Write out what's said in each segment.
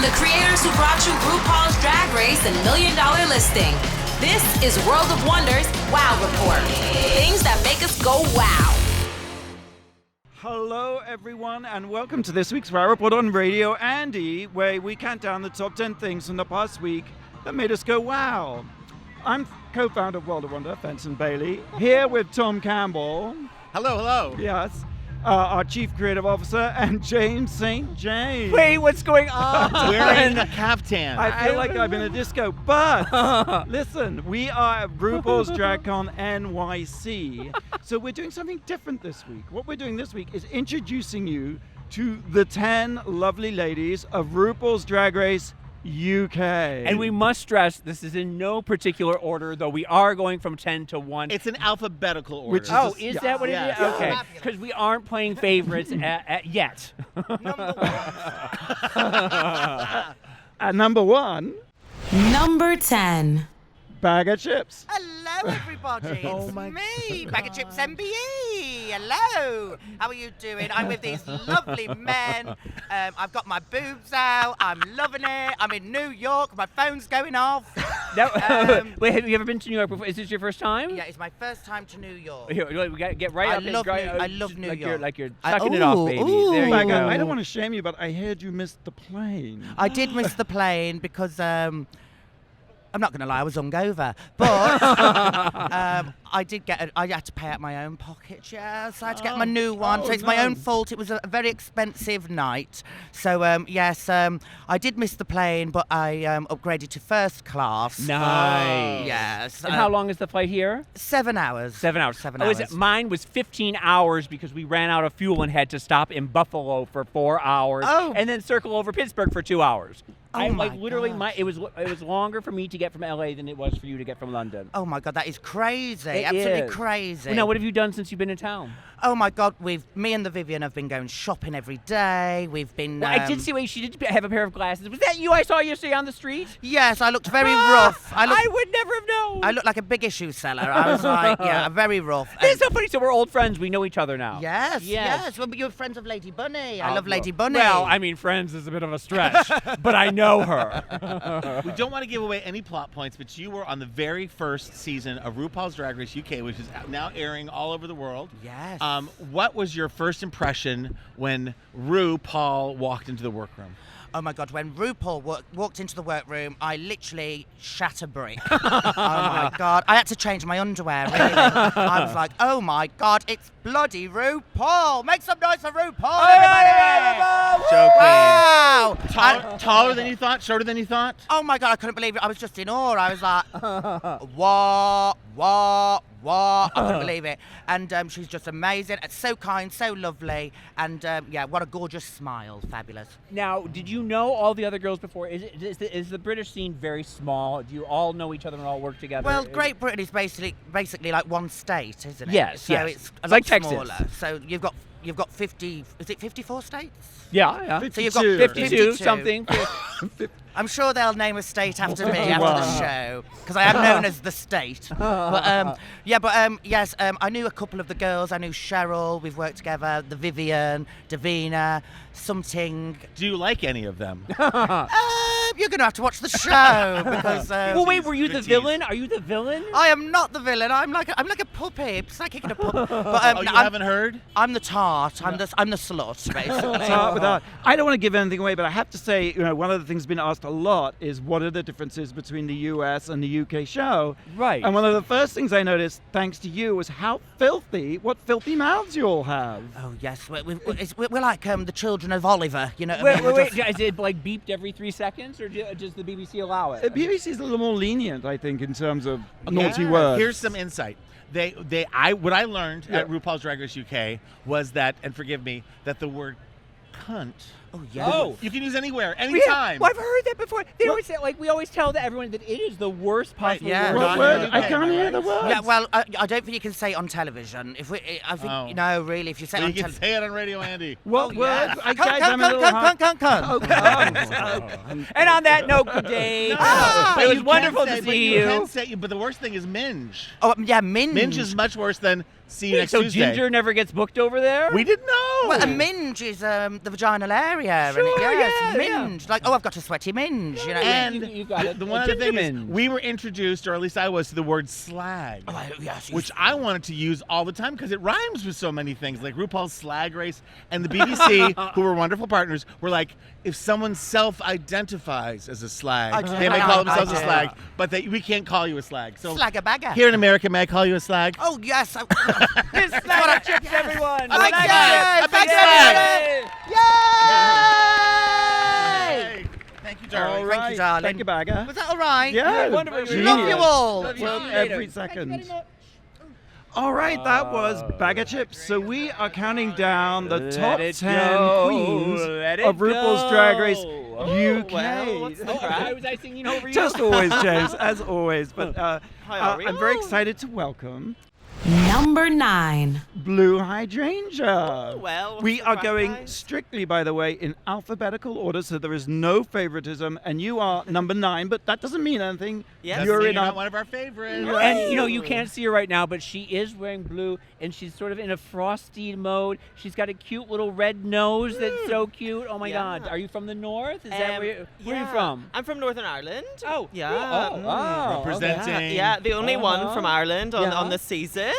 From the creators who brought you RuPaul's Drag Race and $1 Million Listing, this is World of Wonders Wow Report. Things that make us go wow. Hello, everyone, and welcome to this week's Wow Report on Radio Andy, where we count down the top 10 things from the past week that made us go wow. I'm co-founder of World of Wonder, Fenton Bailey, here with Tom Campbell. Hello, hello. Yes. Our Chief Creative Officer, and James St. James. Wait, what's going on? Wearing a caftan. I feel like I'm in a disco, but listen, we are at RuPaul's DragCon NYC, so we're doing something different this week. What we're doing this week is introducing you to the 10 lovely ladies of RuPaul's Drag Race UK. And we must stress, this is in no particular order, though we are going from 10 to 1. It's an alphabetical order. Which Is that what it is? Okay, because we aren't playing favorites yet. At number 1, Number 10. Baga Chips. Hello, everybody. Oh It's my me, Baga Chips MBE. Hello. How are you doing? I'm with these lovely men. I've got my boobs out. I'm loving it. I'm in New York. My phone's going off. Wait, have you ever been to New York before? Is this your first time? Yeah, it's my first time to New York. Here, we got to get right I up love and I love New York. Like you're sucking it off, baby. There you Baga, go. I don't want to shame you, but I heard you missed the plane. I did miss the plane because I'm not going to lie, I was hungover, but I had to pay out my own pocket, yeah, so I had to get my new one, so it's my own fault. It was a very expensive night, so yes, I did miss the plane, but I upgraded to first class. Nice. Yes. And how long is the flight here? 7 hours. 7 hours. 7 Is hours. it? Mine was 15 hours because we ran out of fuel and had to stop in Buffalo for 4 hours and then circle over Pittsburgh for 2 hours. Oh my literally, gosh. it was longer for me to get from LA than it was for you to get from London. Oh my God, that is crazy. It Absolutely is. crazy. Well, now, what have you done since you've been in town? Oh my God, me and the Vivienne have been going shopping every day. We've been. Well, I did see. Wait, she did have a pair of glasses. Was that you I saw yesterday on the street? Yes, I looked very rough. I would never have known. I looked like a big issue seller. I was like, yeah, very rough. It's so funny. So we're old friends. We know each other now. Yes. Well, you're friends of Lady Bunny. I love Lady Bunny. Well, I mean, friends is a bit of a stretch, but I know her. We don't want to give away any plot points, but you were on the very first season of RuPaul's Drag Race UK, which is now airing all over the world. Yes. What was your first impression when RuPaul walked into the workroom? Oh my God, when RuPaul walked into the workroom, I literally shat a brick. Oh my God. I had to change my underwear, really. I was like, oh my God, it's bloody RuPaul. Make some noise for RuPaul, everybody! Show queen. Wow! Taller than you thought? Shorter than you thought? Oh my God, I couldn't believe it. I was just in awe. I was like, what? I couldn't believe it. And she's just amazing. It's so kind, so lovely. And yeah, what a gorgeous smile. Fabulous. Now, did you know all the other girls before? Is the British scene very small? Do you all know each other and all work together? Well, Great Britain is basically like one state, isn't it? Yes, so yes. it's a lot like Texas. smaller. So you've got 50. Is it 54 states? Yeah. So you've got 52 something. I'm sure they'll name a state after me after the show, because I am known as the state. But yes, I knew a couple of the girls. I knew Cheryl. We've worked together. The Vivienne, Divina, something. Do you like any of them? You're going to have to watch the show because. Well, wait, were you the villain? Are you the villain? I am not the villain. I'm like a puppy. It's like kicking a puppy. But You haven't heard? I'm the tart. I'm the slut, basically. I don't want to give anything away, but I have to say, one of the things been asked a lot is what are the differences between the US and the UK show? Right. And one of the first things I noticed, thanks to you, was what filthy mouths you all have. Oh yes, we're like the children of Oliver, you know. Wait, is it like beeped every 3 seconds, or does the BBC allow it? The BBC's a little more lenient, I think, in terms of naughty words. Here's some insight. What I learned at RuPaul's Drag Race UK was that, and forgive me, that the word cunt. Oh yeah. You can use anywhere, anytime. Well, I've heard that before. They always say, we always tell everyone that it is the worst possible yeah. word. What word? I can't hear the word. Yeah, well, I don't think you can say it on television. I think no, really. If you say it on you can television, say it on Radio Andy. What word? Cunt. And on that note, good day. It was wonderful to see you. But the worst thing is minge. Oh yeah, minge. Minge is much worse than see you next so Tuesday. Ginger never gets booked over there? We didn't know. Well, a minge is the vaginal area. area. Sure, and yeah. minge. Like, oh, I've got a sweaty minge. You know. And You got it. the one other thing is, we were introduced, or at least I was, to the word slag, which I wanted to use all the time because it rhymes with so many things, like RuPaul's Slag Race. And the BBC, who were wonderful partners, were like, if someone self-identifies as a slag, they may call themselves a slag, but we can't call you a slag. So Slag a bagger. here in America, may I call you a slag? Oh, yes. It's Baga Chips, everyone. A big Yay! slag! A big Baga slag! Yay! Thank you, darling. All right. Thank you, darling. Thank you, Baga. Was that all right? Yeah, wonderful. genius. Love you all. Love you. Well, See you later. every second. All right, that was Baga Chips. So we are counting down the top 10 queens of RuPaul's Drag Race UK. Well, what's the Why was I singing over you? Just always, James, as always. But are I'm very excited to welcome Number 9. Blu Hydrangea. well, what's We the are crack, going guys? strictly, by the way, in alphabetical order, so there is no favoritism. And you are number 9, but that doesn't mean anything. Yes. You're in not our one of our favorites. And you can't see her right now, but she is wearing blue, and she's sort of in a frosty mode. She's got a cute little red nose that's so cute. Oh my Yeah. God! Are you from the north? Is that where are you yeah. from? I'm from Northern Ireland. Oh, yeah. Oh, wow. Representing. Yeah, the only one Uh-huh. from Ireland on Yeah. the season.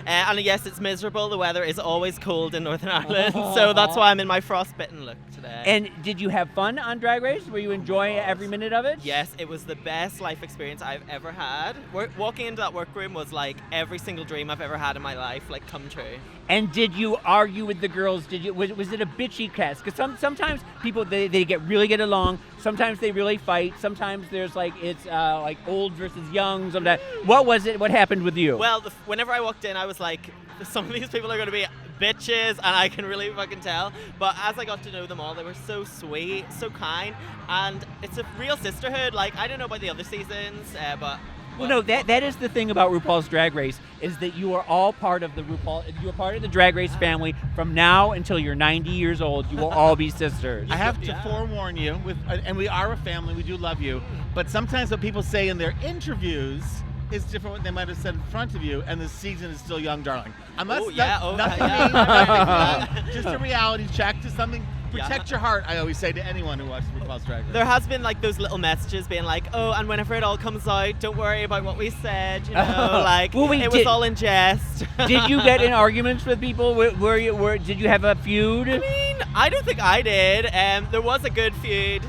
And yes, it's miserable. The weather is always cold in Northern Ireland, so that's why I'm in my frostbitten look today. And did you have fun on Drag Race? Were you enjoying every minute of it? Yes, it was the best life experience I've ever had. Walking into that workroom was like every single dream I've ever had in my life, like come true. And did you argue with the girls? Did you? Was it a bitchy cast? Because sometimes people they really get along. Sometimes they really fight. Sometimes there's like it's like old versus young. Sometimes. What was it? What happened with you? Well, whenever I walked in, I was like, some of these people are going to be bitches, and I can really fucking tell. But as I got to know them all, they were so sweet, so kind, and it's a real sisterhood. Like, I don't know about the other seasons, but... Well, no, that is the thing about RuPaul's Drag Race is that you are all part of the you are part of the Drag Race family from now until you're 90 years old. You will all be sisters. I have to forewarn you, and we are a family, we do love you, but sometimes what people say in their interviews is different what they might have said in front of you, and the season is still young, darling. Nothing mean, just a reality check, just something. Protect your heart, I always say to anyone who watches RuPaul's Drag Race. There has been like those little messages being like, oh, and whenever it all comes out, don't worry about what we said, you know, like Well, it was all in jest. Did you get in arguments with people? Did you have a feud? I mean, I don't think I did. There was a good feud.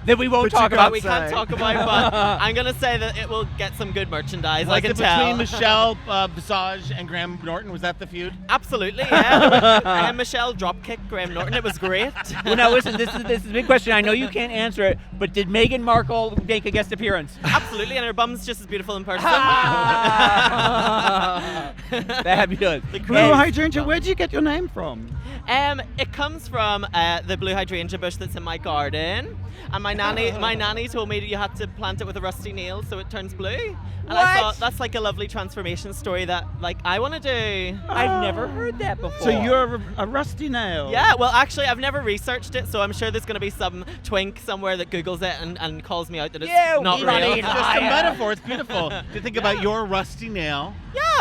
That we won't talk about. We can't talk about, but I'm gonna say that it will get some good merchandise. I can tell. Between Michelle Visage and Graham Norton, was that the feud? Absolutely, yeah. Michelle dropkicked Graham Norton. It was great. Well, now listen, this is a big question. I know you can't answer it, but did Meghan Markle make a guest appearance? Absolutely, and her bum's just as beautiful in person. Fabulous. Blu Hydrangea, where did you get your name from? It comes from the blue hydrangea bush that's in my garden, and my nanny told me that you had to plant it with a rusty nail so it turns blue. And I thought that's like a lovely transformation story that like I want to do. I've never heard that before. So you're a rusty nail. Yeah, well, actually, I've never researched it, so I'm sure there's going to be some twink somewhere that Googles it and calls me out that it's not real. It's just a metaphor. It's beautiful to think about your rusty nail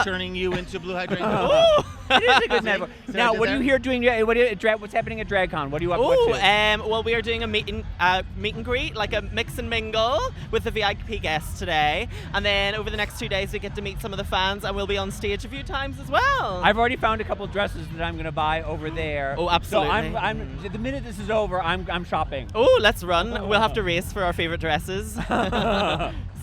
turning you into Blu Hydrangea. It is a good metaphor. Now, what are you here doing? What's happening at DragCon? What are you up to? Well, we are doing a meet and greet, like a mix and mingle with the VIP guests today, and then over the next 2 days we get to meet some of the fans, and we'll be on stage a few times as well. I've already found a couple dresses that I'm going to buy over there. Oh, absolutely. So I'm the minute this is over, I'm shopping. Oh, let's run. We'll have to race for our favorite dresses.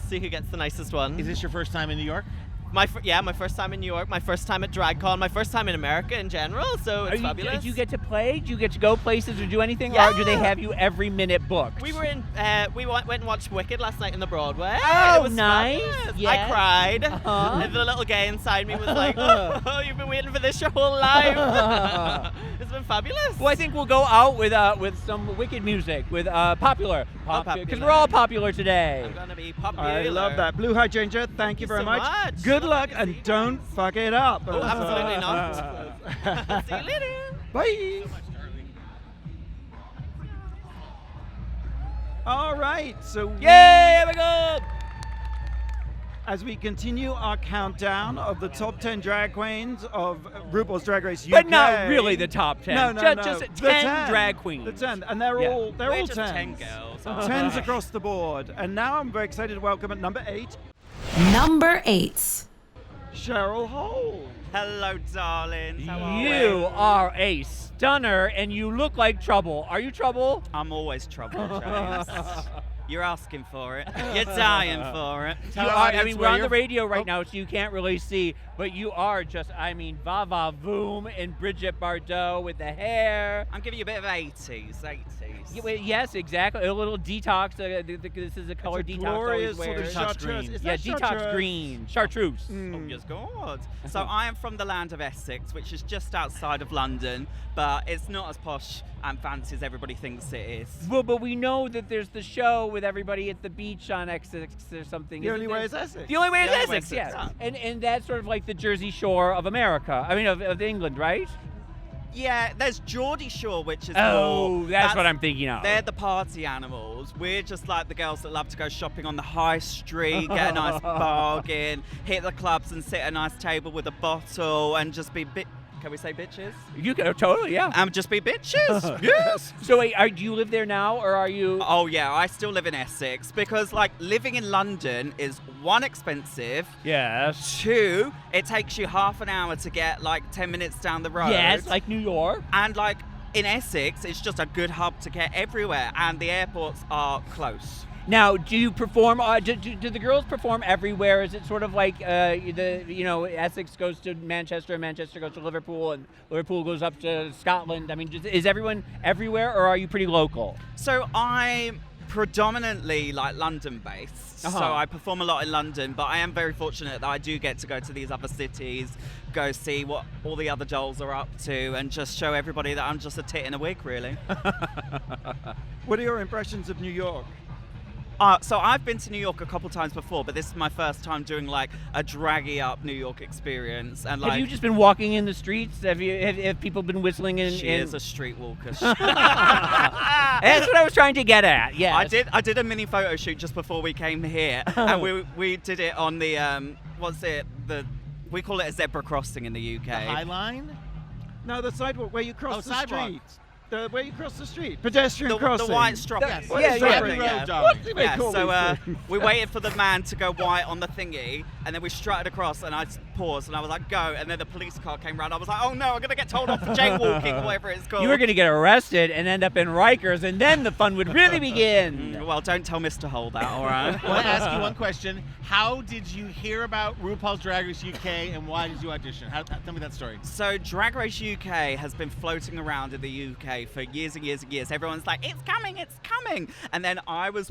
See who gets the nicest one. Is this your first time in New York? My first time in New York, my first time at DragCon, my first time in America in general, so it's fabulous. Did you get to play? Did you get to go places or do anything? Yeah. Or do they have you every minute booked? We were in. We went and watched Wicked last night in the Broadway. Oh, it was nice. fabulous. Yes. I cried. Uh-huh. And the little gay inside me was like, "Oh, you've been waiting for this your whole life." It's been fabulous. Well, I think we'll go out with some Wicked music, with popular, because we're all popular today. I'm gonna be popular. I love that. Blu Hydrangea, thank you very so much. Good So luck, lovely to and don't fuck it up. Oh, absolutely not. See you later. Bye. All right, so Yay! Have a go! as we continue our countdown of the top 10 drag queens of RuPaul's Drag Race UK. But not really the top 10. No, Just The 10 drag queens. The 10, and they're Yeah. all We're all just 10s. 10 girls. 10s across the board. And now I'm very excited to welcome at number 8, Number 8. Cheryl Hole. Hello, darlings. How are You we? are a stunner, and you look like trouble. Are you trouble? I'm always trouble, James. You're asking for it. You're dying for it. You are, I mean, we're on the radio right now, so you can't really see, but you are just, I mean, Va-Va Voom and Bridget Bardot with the hair. I'm giving you a bit of 80s. Yes, exactly. A little detox. This is a color It's a detox glorious always sort of wears. Detox chartreuse. green. Is Yeah, that detox chartreuse? green. Chartreuse. Oh, yes, God. So I am from the land of Essex, which is just outside of London, but it's not as posh and fancy as everybody thinks it is. Well, but we know that there's the show with everybody at the beach on Essex or something. The isn't only there? way is Essex. The only way is The only way Essex, is yeah. Essex. And that's sort of like the Jersey Shore of America. I mean, of England, right? Yeah, there's Geordie Shore, which is Oh, more, that's what I'm thinking of. They're the party animals. We're just like the girls that love to go shopping on the high street, get a nice bargain, hit the clubs and sit at a nice table with a bottle and just be can we say bitches? You can totally, yeah. Just be bitches. Yes. So wait, do you live there now, or are you? Oh yeah, I still live in Essex because like living in London is 1, expensive. Yes. 2, it takes you half an hour to get like 10 minutes down the road. Yes, like New York. And like in Essex, it's just a good hub to get everywhere, and the airports are close. Now, do you perform? Do the girls perform everywhere? Is it sort of like Essex goes to Manchester, and Manchester goes to Liverpool, and Liverpool goes up to Scotland? I mean, is everyone everywhere, or are you pretty local? So I'm predominantly like London based. Uh-huh. So I perform a lot in London, but I am very fortunate that I do get to go to these other cities, go see what all the other dolls are up to, and just show everybody that I'm just a tit in a wig, really. What are your impressions of New York? So I've been to New York a couple times before, but this is my first time doing like a draggy up New York experience. And like, Have you just been walking in the streets? Have people been whistling in? she is a streetwalker. That's what I was trying to get at. Yeah. I did a mini photo shoot just before we came here, and we did it on the we call it a zebra crossing in the UK. The High Line? No, the sidewalk where you cross the sidewalk. street. Where you cross the street. Pedestrian crossing. The white strop. Yes. What Yeah, is yeah, that Every thing? road, darling. What do they Yeah, call so these things? we waited for the man to go white on the thingy, and then we strutted across, and I paused, and I was like, go, and then the police car came round. I was like, oh no, I'm gonna get told off for jaywalking or whatever it's called. You were going to get arrested and end up in Rikers, and then the fun would really begin. Well, don't tell Mr. Hole that, all right? I want to ask you one question. How did you hear about RuPaul's Drag Race UK, and why did you audition? Tell me that story. So Drag Race UK has been floating around in the UK for years and years and years. Everyone's like, it's coming. And then I was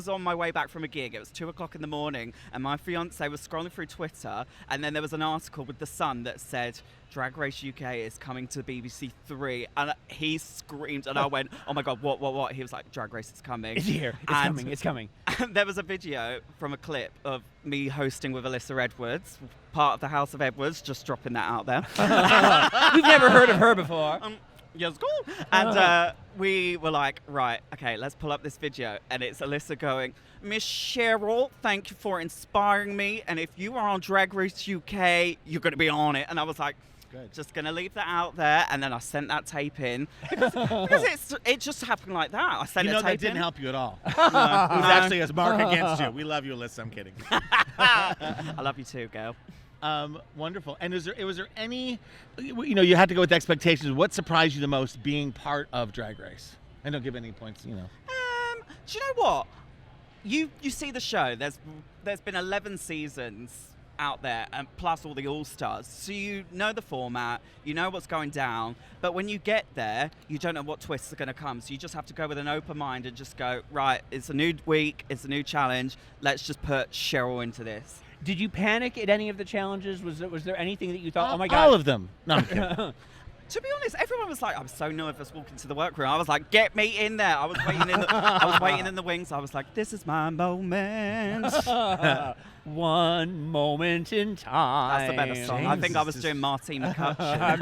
on my way back from a gig. It was 2:00 in the morning, and my fiance was scrolling through Twitter, and then there was an article with The Sun that said Drag Race UK is coming to BBC 3, and he screamed, and I went, oh my god, what? He was like, Drag Race is coming. It's here. It's coming. And there was a video from a clip of me hosting with Alyssa Edwards, part of the House of Edwards, just dropping that out there. We've never heard of her before. Yes, cool. And we were like, right, okay, let's pull up this video. And it's Alyssa going, Miss Cheryl, thank you for inspiring me. And if you are on Drag Race UK, you're going to be on it. And I was like, Good. just going to leave that out there. And then I sent that tape in. Because it just happened like that. I sent You know, a that tape didn't in. help you at all. It was actually a mark against you. We love you, Alyssa. I'm kidding. I love you too, girl. Wonderful. And was there any, you had to go with expectations. What surprised you the most being part of Drag Race? And don't give any points, Do you know what? You see the show. There's been 11 seasons out there, and plus all the All-Stars. So you know the format, you know what's going down, but when you get there, you don't know what twists are going to come. So you just have to go with an open mind and just go, right, it's a new week, it's a new challenge. Let's just put Cheryl into this. Did you panic at any of the challenges? Was there anything that you thought, oh my god? All of them. No, I'm kidding. To be honest, everyone was like, I was so nervous walking to the workroom. I was like, get me in there. I was waiting in the wings. I was like, this is my moment. One moment in time. That's the better song. I think I was doing Martine McCutcheon.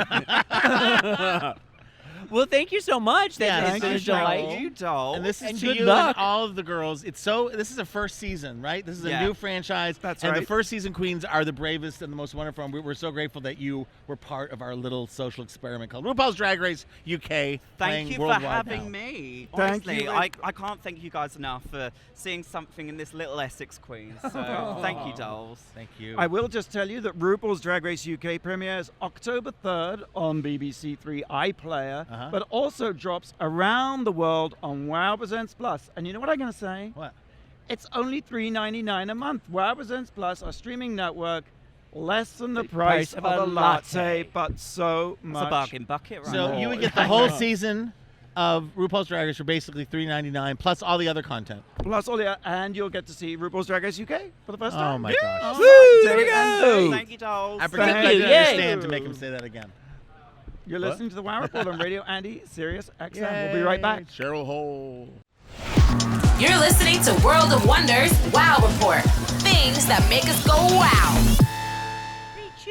Well, thank you so much. Yeah, That's a delight. Thank you, doll. And this is And to good you luck. and all of the girls. This is a first season, right? This is a new franchise. That's and right. the first season queens are the bravest and the most wonderful. And we're so grateful that you were part of our little social experiment called RuPaul's Drag Race UK. Thank you for worldwide having now. me. Thank Honestly, you. I can't thank you guys enough for seeing something in this little Essex queen. So thank you, dolls. Thank you. I will just tell you that RuPaul's Drag Race UK premieres October 3rd on BBC Three iPlayer, but also drops around the world on Wow Presents Plus. And you know what I'm going to say? What? It's only $3.99 a month. Wow Presents Plus, our streaming network, less than the price of a latte, but so It's much. a bargain bucket, right? So you would get the whole season of RuPaul's Drag Race for basically $3.99 plus all the other content. Plus all the, and you'll get to see RuPaul's Drag Race UK for the first time. Oh my gosh. Woo! There we go. Thank you, dolls. I pretend Thank I didn't you. understand to make him say that again. You're What? listening to the Wow Report on Radio Andy, Sirius XM. We'll be right back. Cheryl Hole. You're listening to World of Wonders Wow Report. Things that make us go wow.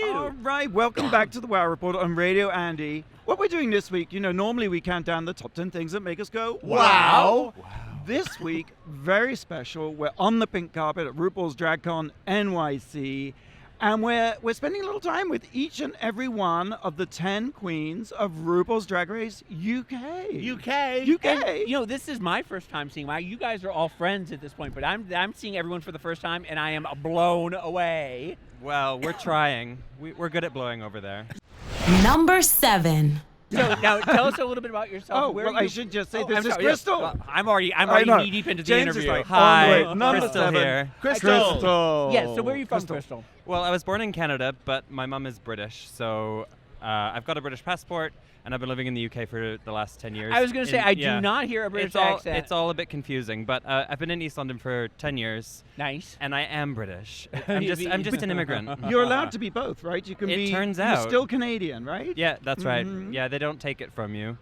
All right, welcome back to the Wow Report on Radio Andy. What we're doing this week, normally we count down the top 10 things that make us go wow. This week, very special. We're on the pink carpet at RuPaul's DragCon NYC, and we're spending a little time with each and every one of the 10 queens of RuPaul's Drag Race UK. And, this is my first time seeing Wow. You guys are all friends at this point, but I'm seeing everyone for the first time, and I am blown away. Well, we're trying. We're good at blowing over there. Number 7. So now tell us a little bit about yourself. Oh, Where well, are you? I should just say Oh, this I'm is sorry, Crystal. Well, I'm already I know. knee deep into the James is interview. like, Hi, oh, wait, number Crystal 7. here. Crystal. Yeah, so where are you from, Crystal? Well, I was born in Canada, but my mum is British, so I've got a British passport, and I've been living in the UK for the last 10 years. I was going to say, I yeah. do not hear a British It's all, accent. it's all a bit confusing, but I've been in East London for 10 years, Nice. and I am British. I'm just an immigrant. You're allowed to be both, right? You can It be. turns You're out. still Canadian, right? Yeah, that's right. Mhm. Yeah, they don't take it from you.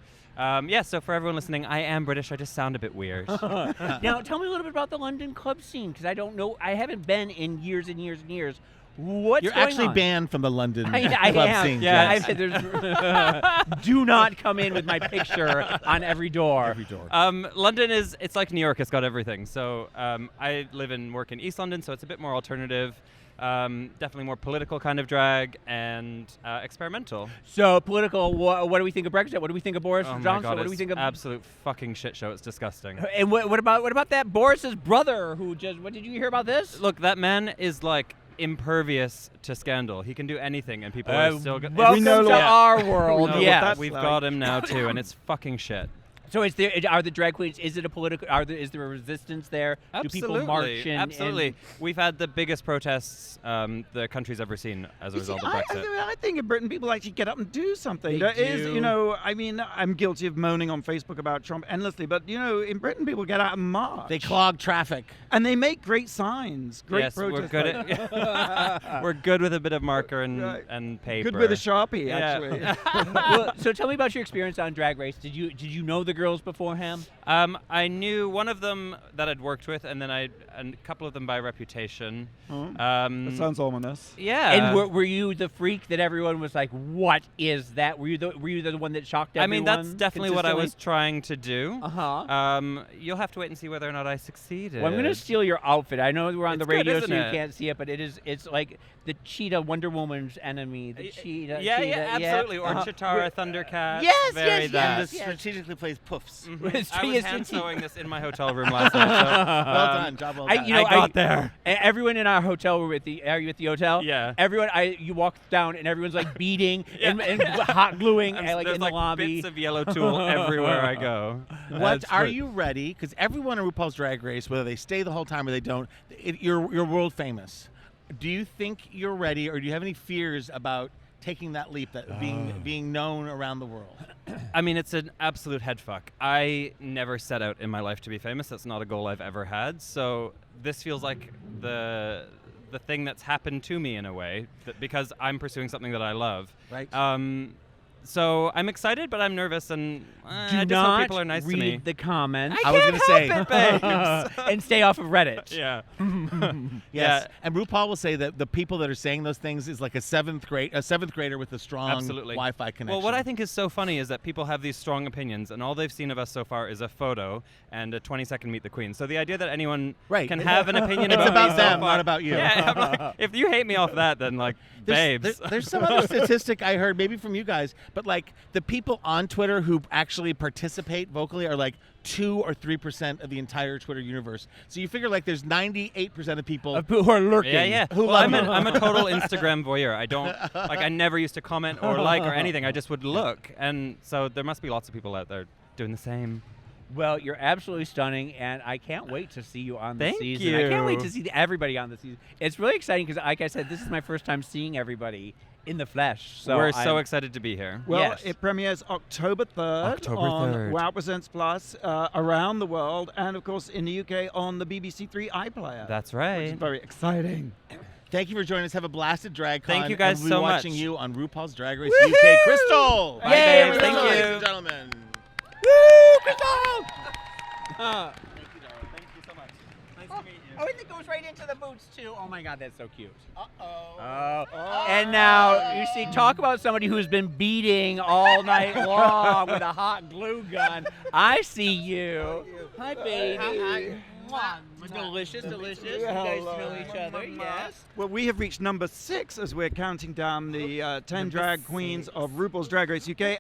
So for everyone listening, I am British. I just sound a bit weird. Now, tell me a little bit about the London club scene, because I don't know. I haven't been in years and years and years. What's You're going actually on? banned from the London I club am. scene. Yeah, I James. said there's do not come in with my picture on every door. Every door. London it's like New York. It's got everything. So I live and work in East London, so it's a bit more alternative. Definitely more political kind of drag and experimental. So political. What do we think of Brexit? What do we think of Boris Oh my Johnson? God, What do we it's think of? absolute fucking shit show. It's disgusting. And what about that Boris's brother who just? What did you hear about this? Look, that man is like impervious to scandal. He can do anything, and people are still. Welcome know to what- our world. No, Yeah. that's we've like. got him now too, and it's fucking shit. So are the drag queens? Is it a political? Is there a resistance there? Absolutely, Do people march? absolutely. We've had the biggest protests the country's ever seen as a You see, result of Brexit. I think in Britain people actually get up and do something. They There is, do. I mean, I'm guilty of moaning on Facebook about Trump endlessly, but in Britain people get out and march. They clog traffic. and they make great signs. Great yes, we're protest. good like- at we're good with a bit of marker and, Right. and paper. Good with a Sharpie, Yeah. actually. Well, so tell me about your experience on Drag Race. Did you know the girls beforehand? I knew one of them that I'd worked with, and then a couple of them by reputation. That sounds ominous. Yeah. And were you the freak that everyone was like, "What is that?" Were you the one that shocked I everyone? mean, that's definitely what I was consistently? trying to do. Uh-huh. You'll have to wait and see whether or not I succeeded. Well, I'm gonna steal your outfit. I know we're on It's the radio, good, so you isn't it? can't see it, but it's like the cheetah, Wonder Woman's enemy. The cheetah. Yeah, cheetah, absolutely. Or Uh-huh. Chitara, Thundercat. Yes, very yes, that. yes. This strategically plays puffs. It's I was it's hand the cheetah. sewing this in my hotel room last night. So, Well done, job well done. I got there. Everyone in our hotel were are you at the hotel? Yeah. Everyone, you walk down and everyone's like beating and hot gluing And like there's in the lobby. bits of yellow tulle everywhere I go. What That's are great. you ready? Because everyone in RuPaul's Drag Race, whether they stay the whole time or they don't, you're world famous. Do you think you're ready, or do you have any fears about taking that leap, that being known around the world? I mean, it's an absolute head fuck. I never set out in my life to be famous. That's not a goal I've ever had. So this feels like the thing that's happened to me in a way, because I'm pursuing something that I love. Right. So I'm excited, but I'm nervous, and I Do just hope not people are nice read to me. the comments. I was going to say. And stay off of Reddit. Yeah. Yes. And RuPaul will say that the people that are saying those things is like a seventh grader with a strong Absolutely. Wi-Fi connection. Well, what I think is so funny is that people have these strong opinions, and all they've seen of us so far is a photo and a 20-second Meet the Queen. So the idea that anyone can have an opinion It's about about me them, so far, not about you. Yeah, I'm like, if you hate me off that, then like, babes. There's some other statistic I heard, maybe from you guys, but like the people on Twitter who actually participate vocally are like 2 or 3% of the entire Twitter universe. So you figure like there's 98% of people Who are lurking. Yeah. Who Well, love I'm a total Instagram voyeur. I don't I never used to comment or like or anything. I just would look, and so there must be lots of people out there doing the same. Well, you're absolutely stunning, and I can't wait to see you on the Thank season. I can't wait you. to see everybody on the season. It's really exciting because, like I said, this is my first time seeing everybody in the flesh. So We're so I'm- excited to be here. Well, Yes. it premieres October 3rd October on 3rd. Wow Presents Plus around the world, and of course in the UK on the BBC Three iPlayer. That's Which right. is very exciting. Thank you for joining us. Have a blasted DragCon. Thank you guys and we'll so be much. watching you on RuPaul's Drag Race UK. Crystal! Bye, Bye, babes. Crystal, Thank ladies you. and gentlemen. Woo, Crystal! Thank you so much. Nice to meet you. Oh, and it goes right into the boots, too. Oh, my God, that's so cute. Oh. And now, you see, talk about somebody who's been beating all night long with a hot glue gun. I see you. Hi, baby. Delicious. You guys know each other, yes. Well, we have reached number 6 as we're counting down the 10 drag queens of RuPaul's Drag Race UK.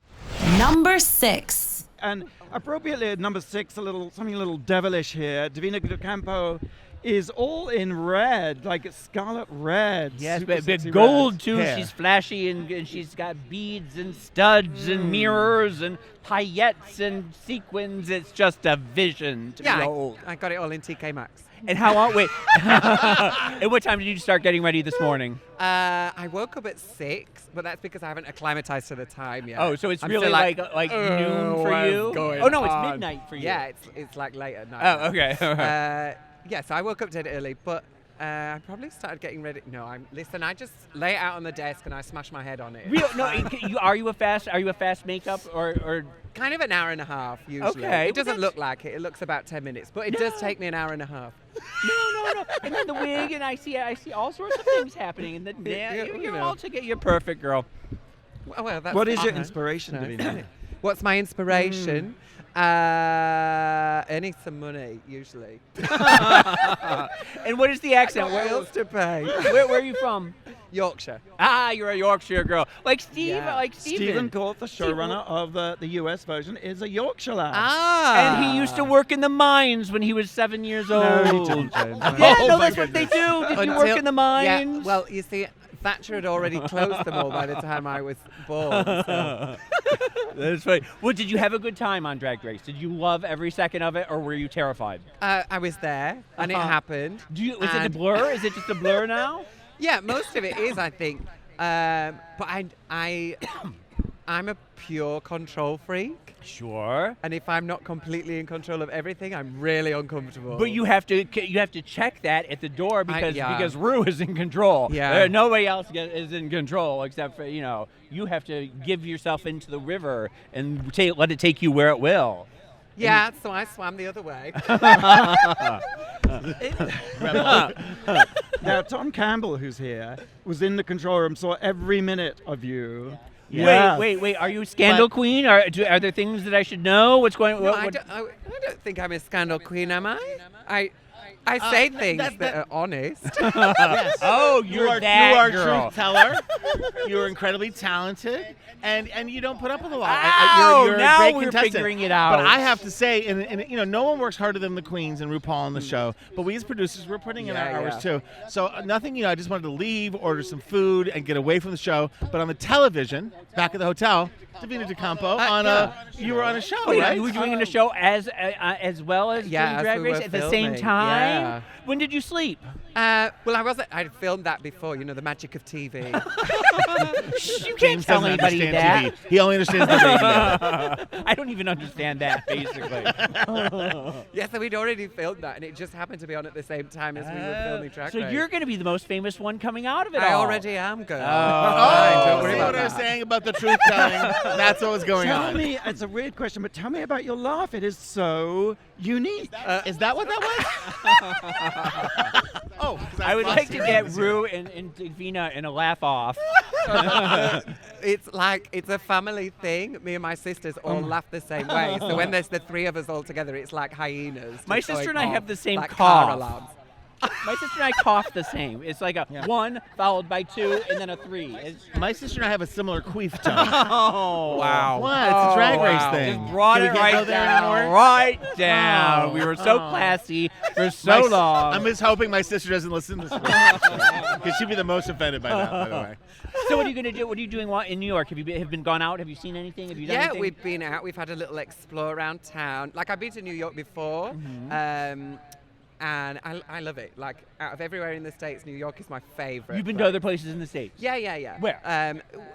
Number 6. And appropriately at number 6, something a little devilish here. Divina de Campo is all in red, like scarlet red. Yes, super but sexy gold red. too. hair. She's flashy and she's got beads and studs and mirrors and paillettes and sequins. It's just a vision to behold. I got it all in TK Maxx. And how long? Wait. At what time did you start getting ready this morning? I woke up at 6, but that's because I haven't acclimatized to the time yet. Oh, so it's I'm really still like noon for what's you? going Oh no, it's on? midnight for you. Yeah, it's like late at night. Oh, okay. All right. Yeah, so I woke up dead early, but I probably started getting ready. No, listen. I just lay it out on the desk and I smash my head on it. Are you a fast makeup or? Kind of an hour and a half usually. Okay, It doesn't well, look like it. It looks about 10 minutes, but it does take me an hour and a half. No. And then the wig, and I see all sorts of things happening. And then you're all together. You're perfect, girl. Well, that's What is your fine. inspiration, Divina? What's my inspiration? Earning some money, usually. And what is the accent? Bills to pay. Where are you from? Yorkshire. Ah, you're a Yorkshire girl. Like Steve, Yeah. like Steven. Stephen Court, the showrunner of the US version, is a Yorkshire lad. And he used to work in the mines when he was 7 years old. No, he didn't, James. Yeah, Oh no, my that's what they do. Did you work Until- in the mines? Yeah, well, you see, Thatcher had already closed them all by the time I was born. So. That's funny. Well, did you have a good time on Drag Race? Did you love every second of it, or were you terrified? I was there, and it happened. Was it a And- blur? Is it just a blur now? Yeah, most of it is, I think. But I'm a pure control freak, Sure. and if I'm not completely in control of everything, I'm really uncomfortable. But you have to check that at the door because Rue is in control. Yeah. Nobody else is in control except for you have to give yourself into the river and let it take you where it will. Yeah, so I swam the other way. Now, Tom Campbell, who's here, was in the control room, saw every minute of you. Yes. Wait. Are you scandal queen? Are there things that I should know? What's going on? No, I don't think I'm a scandal queen, am I? I say things that are honest. Yes. Oh, you are that you are a girl. truth teller. You are incredibly talented, and you don't put up with a lot. Ow, you're now a great we're contestant. figuring it out. But I have to say, and no one works harder than the queens and RuPaul on the show. But we as producers, we're putting in our hours too. So nothing. I just wanted to leave, order some food, and get away from the show. But on the television, back at the hotel, Divina de Campo you were on a show, Wait, right? you were doing a show as well as doing Yeah, Drag as we Race were at the same filming. time. time. Yeah. When did you sleep? Well, I'd filmed that before, you know, the magic of TV. You can't James tell doesn't anybody understand that. TV. He only understands the radio. I don't even understand that, basically. Yeah, so we'd already filmed that, and it just happened to be on at the same time as we were filming Drag So Race. you're going to be the most famous one coming out of it I all. already am, girl. Oh, don't worry see about what I was that. saying about the truth telling? That's what was going Tell on. me, it's a weird question, but tell me about your laugh. It is so unique. Is that what that was? Oh, 'cause I would like to flustered. get Ru and Divina in a laugh off. It's a family thing. Me and my sisters all laugh the same way. So when there's the three of us all together, it's like hyenas. My just sister going and I off, have the same like cough. car alarms. My sister and I cough the same. It's like a 1 followed by 2 and then a 3. My sister and I have a similar queef tone. Oh, Wow. What? It's a drag race thing. Just brought Can we it can't right go there down. anymore? Right down. Oh. We were so classy for so long. I'm just hoping my sister doesn't listen to this because she'd be the most offended by that, by the way. So what are you going to do? What are you doing in New York? Have you been gone out? Have you seen anything? Have you done Yeah, anything? we've been out. We've had a little explore around town. Like, I've been to New York before. And I love it. Like, out of everywhere in the States, New York is my favorite. You've been to other places in the States? Yeah. Where?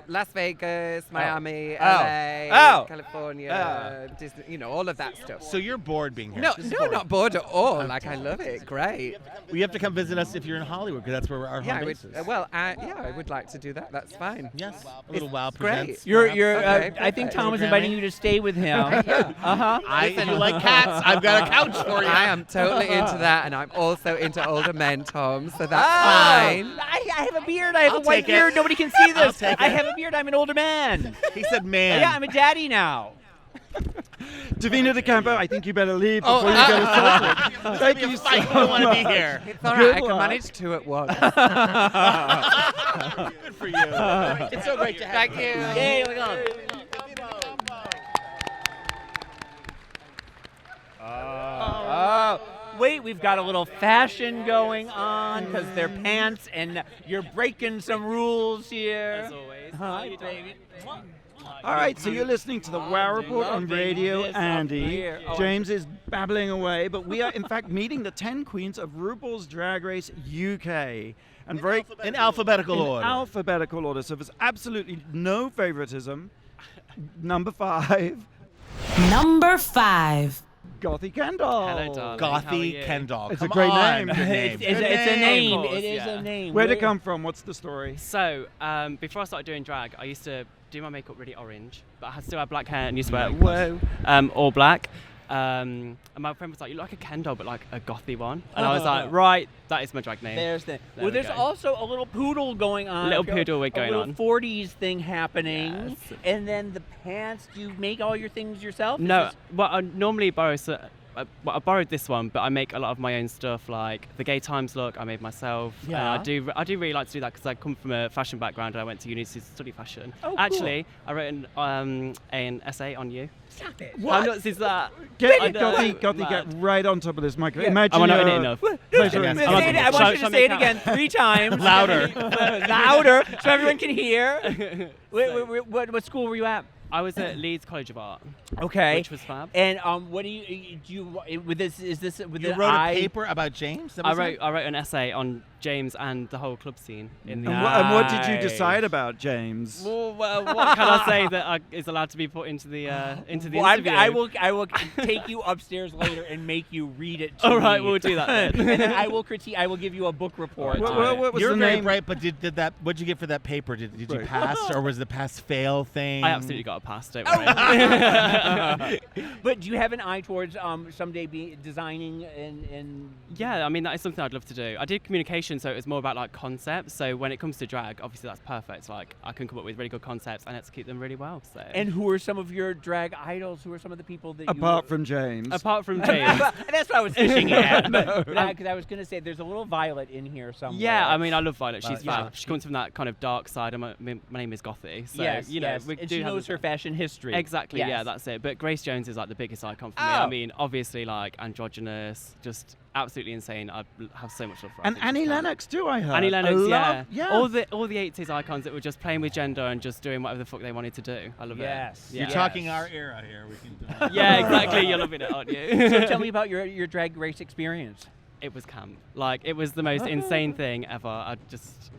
Las Vegas, Miami, Oh. LA, Oh. California, Disney, you know, all of that stuff. So you're bored being here? No, This is no, boring. not bored at all. Like, I love it. Great. Well, you have to come visit us if you're in Hollywood because that's where our Yeah, home I base would, is. I would like to do that. That's fine. Yes, a little It's Wow great. presents. You're. Okay, I think perfect. Tom was inviting you to stay with him. Uh-huh. If you like cats, I've got a couch for you. I am totally into that, and I'm also into older men, Tom, so that's Oh, fine. I have a beard. I have I'll a white take it. beard. Nobody can see I'll this. take I it. have a beard. I'm an older man. He said man. Yeah, I'm a daddy now. Divina de Campo, I think you better leave Oh, before you go to Salford. Thank you so I don't want to be much. here. It's all Good right. I can luck. manage 2 at once. Good for you. It's so great to have Thank you. Yay, we're going. Oh, wait, we've got a little fashion going on because they're pants and you're breaking some rules here. As always. Hi, baby. All right, so you're listening to the Wow Report on Radio this up Andy. here. Oh, James is babbling away, but we are in fact meeting the 10 queens of RuPaul's Drag Race UK. And In alphabetical in order. alphabetical order, so there's absolutely no favoritism. Number 5, Number 5. Gothy Kendoll. Hello, darling. How are Gothy you? Kendoll. It's a Come great on. name. Good name. It's Good a name. Of course, It is yeah. a name. Where'd it come from? What's the story? So, before I started doing drag, I used to do my makeup really orange, but I still had black hair and used to wear all black. And my friend was like, "You look like a Ken doll, but like a gothy one." And I was like, "Right, that is my drag name." There's the. There Well, we there's go. also a little poodle going on. Little poodle wig going a on. little 40s thing happening. Yes. And then the pants. Do you make all your things yourself? Is No, this- well, I normally borrow. I borrowed this one, but I make a lot of my own stuff, like the Gay Times look I made myself. Yeah. I do really like to do that because I come from a fashion background and I went to uni to study fashion. Oh, cool. Actually, I wrote an essay on you. Stop it. How nuts is that? Get, I know, Gothy, get mad. right on top of this microphone. Yeah. Imagine Am I not in you're- it enough? Pleasure. Yes. Yes. I'm Say it, I Shall- want you shall to say it make again 3 times. Louder. Louder, so everyone can hear. What school were you at? I was at Leeds College of Art, Okay. which was fab. And what do you with this? Is this with You the wrote eye? a paper about James? That I was wrote an essay on James and the whole club scene in the. And what did you Nice. decide about James? Well, what can I say that is allowed to be put into the Well, interview? I will take you upstairs later and make you read it. To All right, me. we'll do that then. And then I will critique. I will give you a book report. What was You're the very name? bright, but did that? What'd you get for that paper? Did you Right. pass, or was the pass fail thing? I absolutely got a pass. Don't Oh. worry. But do you have an eye towards someday be designing and Yeah, I mean that is something I'd love to do. I did communication, so it was more about like concepts. So when it comes to drag, obviously that's perfect. Like I can come up with really good concepts and execute them really well. So and who are some of your drag idols? Who are some of the people that Apart from James. apart from James, That's what I was fishing at. Because I was going to say there's a little Violet in here somewhere. yeah, I mean I love Violet. She's yeah. fab. She comes from that kind of dark side. My name is Gothy, so yes, you know yes. we and do she have knows this- her fashion history. Exactly, Yes. yeah, that's it. But Grace Jones is like the biggest icon for me. Oh. I mean, obviously, like androgynous, just absolutely insane. I have so much love for her. I And think she's Annie fab. Lennox too, I heard. Annie Lennox, I yeah. love- yeah. All the 80s icons that were just playing with gender and just doing whatever the fuck they wanted to do. I love Yes. it. You're Yeah. talking our era here. We can. Yeah, exactly. You're loving it, aren't you? So tell me about your drag race experience. It was camp. Like, it was the most insane thing ever. I just...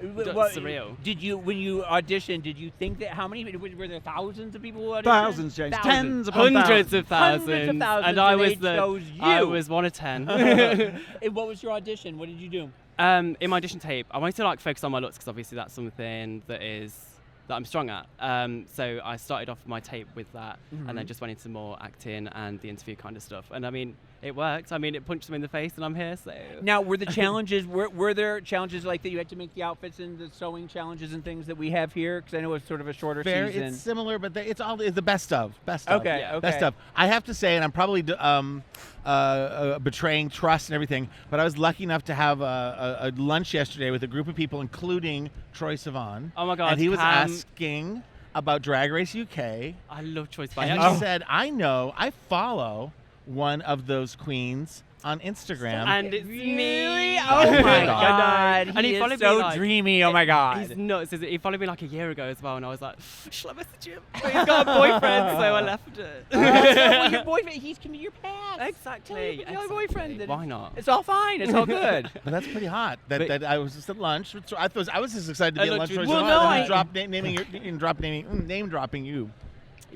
surreal. Did you, when you auditioned, did you think that, how many, were there thousands of people who auditioned? Thousands, James. Thousands. Tens upon Hundreds thousands. of thousands. Hundreds of thousands, And I and was they chose you. I was one of 10. And what was your audition? What did you do? In my audition tape, I wanted to like focus on my looks because obviously that's something that I'm strong at. So I started off my tape with that, and then just went into more acting and the interview kind of stuff. And I mean, it worked. I mean, it punched them in the face, and I'm here. So Now, were the challenges, were there challenges like that you had to make the outfits and the sewing challenges and things that we have here? Because I know it's sort of a shorter season. It's similar, but it's all the best of. Okay, yeah. okay. Best of. I have to say, and I'm probably betraying trust and everything, but I was lucky enough to have a lunch yesterday with a group of people, including Troye Sivan. Oh my God, And he was Cam. asking about Drag Race UK. I love Choice And By he said, I follow one of those queens on Instagram. And it's me. Oh my God. God. And he He followed is me so like, dreamy. Oh my God. He's nuts. He followed me like a year ago as well, and I was like, shall I message him? But he's got a boyfriend, so I left it. Well, your boyfriend, he's coming to your past. Exactly. Your boyfriend. Why not? It's all fine. It's all good. But that's pretty hot. But- That I was just at lunch. With I was just excited to be At at lunch lunch. with with Well, Sivan, no, and name dropping you.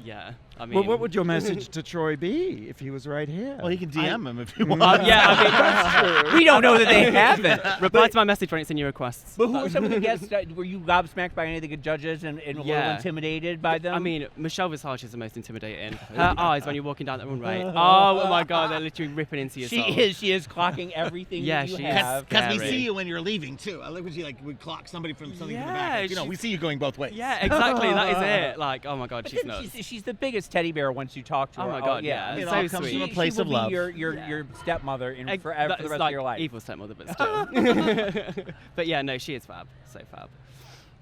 Yeah. I mean, Well, what would your message to Troy be if he was right here? Well, you can DM him if you want. yeah, I mean, that's true. We don't know that they haven't. Reply to my message when it's in your requests. But who were some of the guests? Were you gobsmacked by any of the good judges and a little Yeah. intimidated by them? I mean, Michelle Visage is the most intimidating. Her eyes when you're walking down the runway. Oh my God, they're literally ripping into your soul. she is clocking everything Yeah, that you she is. have. Because we Very. see you when you're leaving too. I like when she would clock somebody from something in the Yeah, back. You know, we see you going both ways. Yeah, exactly. That is it. Like, oh my God, But she's then nuts. she's the biggest teddy bear once you talk to Oh her. my God, yeah. It So all comes sweet. from a place she of will love. be your stepmother in Egg- forever for that the is rest like of your life. evil stepmother, but still. But yeah, no, she is fab. So fab.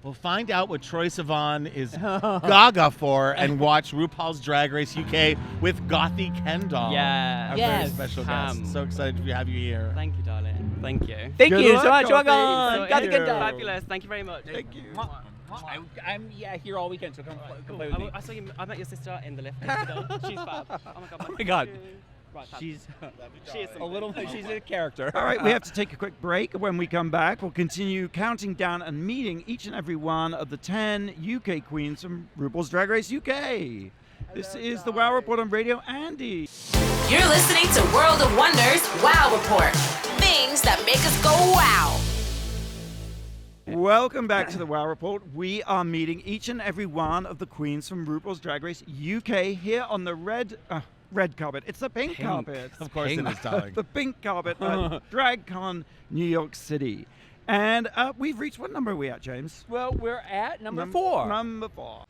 We'll find out what Troye Sivan is gaga for and watch RuPaul's Drag Race UK with Gothy Kendoll. Yeah. Our Yes. very special Cam. guest. So excited to have you here. Thank you, darling. Thank you. Thank Good you luck, so much. Gothy. Welcome. So Got to get it's done. fabulous. Thank you very much. Thank you. I'm here all weekend, so come play with me. I saw you. I met your sister in the lift. She's fab. Oh my God. Oh my God. Right, fab. She's She is a little. She's a character. All right, we have to take a quick break. When we come back, we'll continue counting down and meeting each and every one of the 10 UK queens from RuPaul's Drag Race UK. This is the Wow Report on Radio Andy. You're listening to World of Wonders Wow Report. Things that make us go wow. Welcome back to the Wow Report. We are meeting each and every one of the queens from RuPaul's Drag Race UK here on the red carpet. It's the pink carpet. Of course it is, darling. The pink carpet at DragCon New York City. And we've reached, what number are we at, James? Well, we're at number 4. Number 4.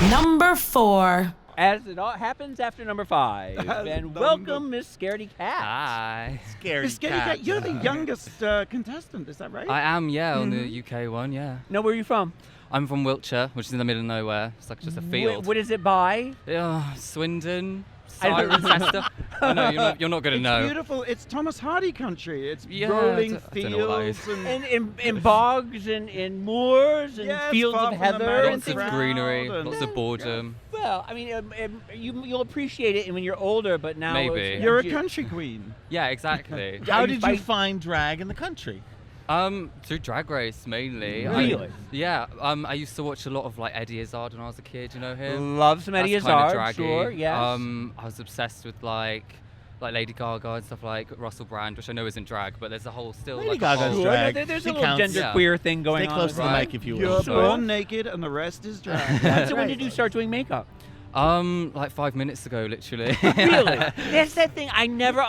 Number 4. As it all happens after number 5. And Number- welcome, Miss Scaredy Cat. Hi. Scary Miss Scaredy Cat, you're the youngest contestant, is that right? I am, yeah, on the UK one, yeah. No, where are you from? I'm from Wiltshire, which is in the middle of nowhere. It's like just a field. What is it by? Swindon, I don't- Cirencester. I know, you're not going to It's know. beautiful. It's Thomas Hardy country. It's Yeah, rolling I don't know what that fields is. and In bogs and in moors and Yes, fields far of from the heather mountains. and Lots of things. greenery, and- lots of boredom. Well, I mean, you'll appreciate it when you're older, but now Maybe. it's- you're a country queen. Yeah, exactly. How you did you fight- find drag in the country? Through Drag Race mainly. Really? Yeah. I used to watch a lot of like Eddie Izzard when I was a kid. You know him? Love some Eddie That's kinda Izzard, draggy. sure, yes. I was obsessed with like Lady Gaga and stuff like Russell Brand, which I know isn't drag, but there's a whole still Lady like Gaga's a whole, Sure, drag. there's She a little counts. gender queer thing going Stay on. close to the Right. mic if you You're will. born naked and the rest is drag. So when did you start doing makeup? Like 5 minutes ago, literally. Really? That's that thing. I never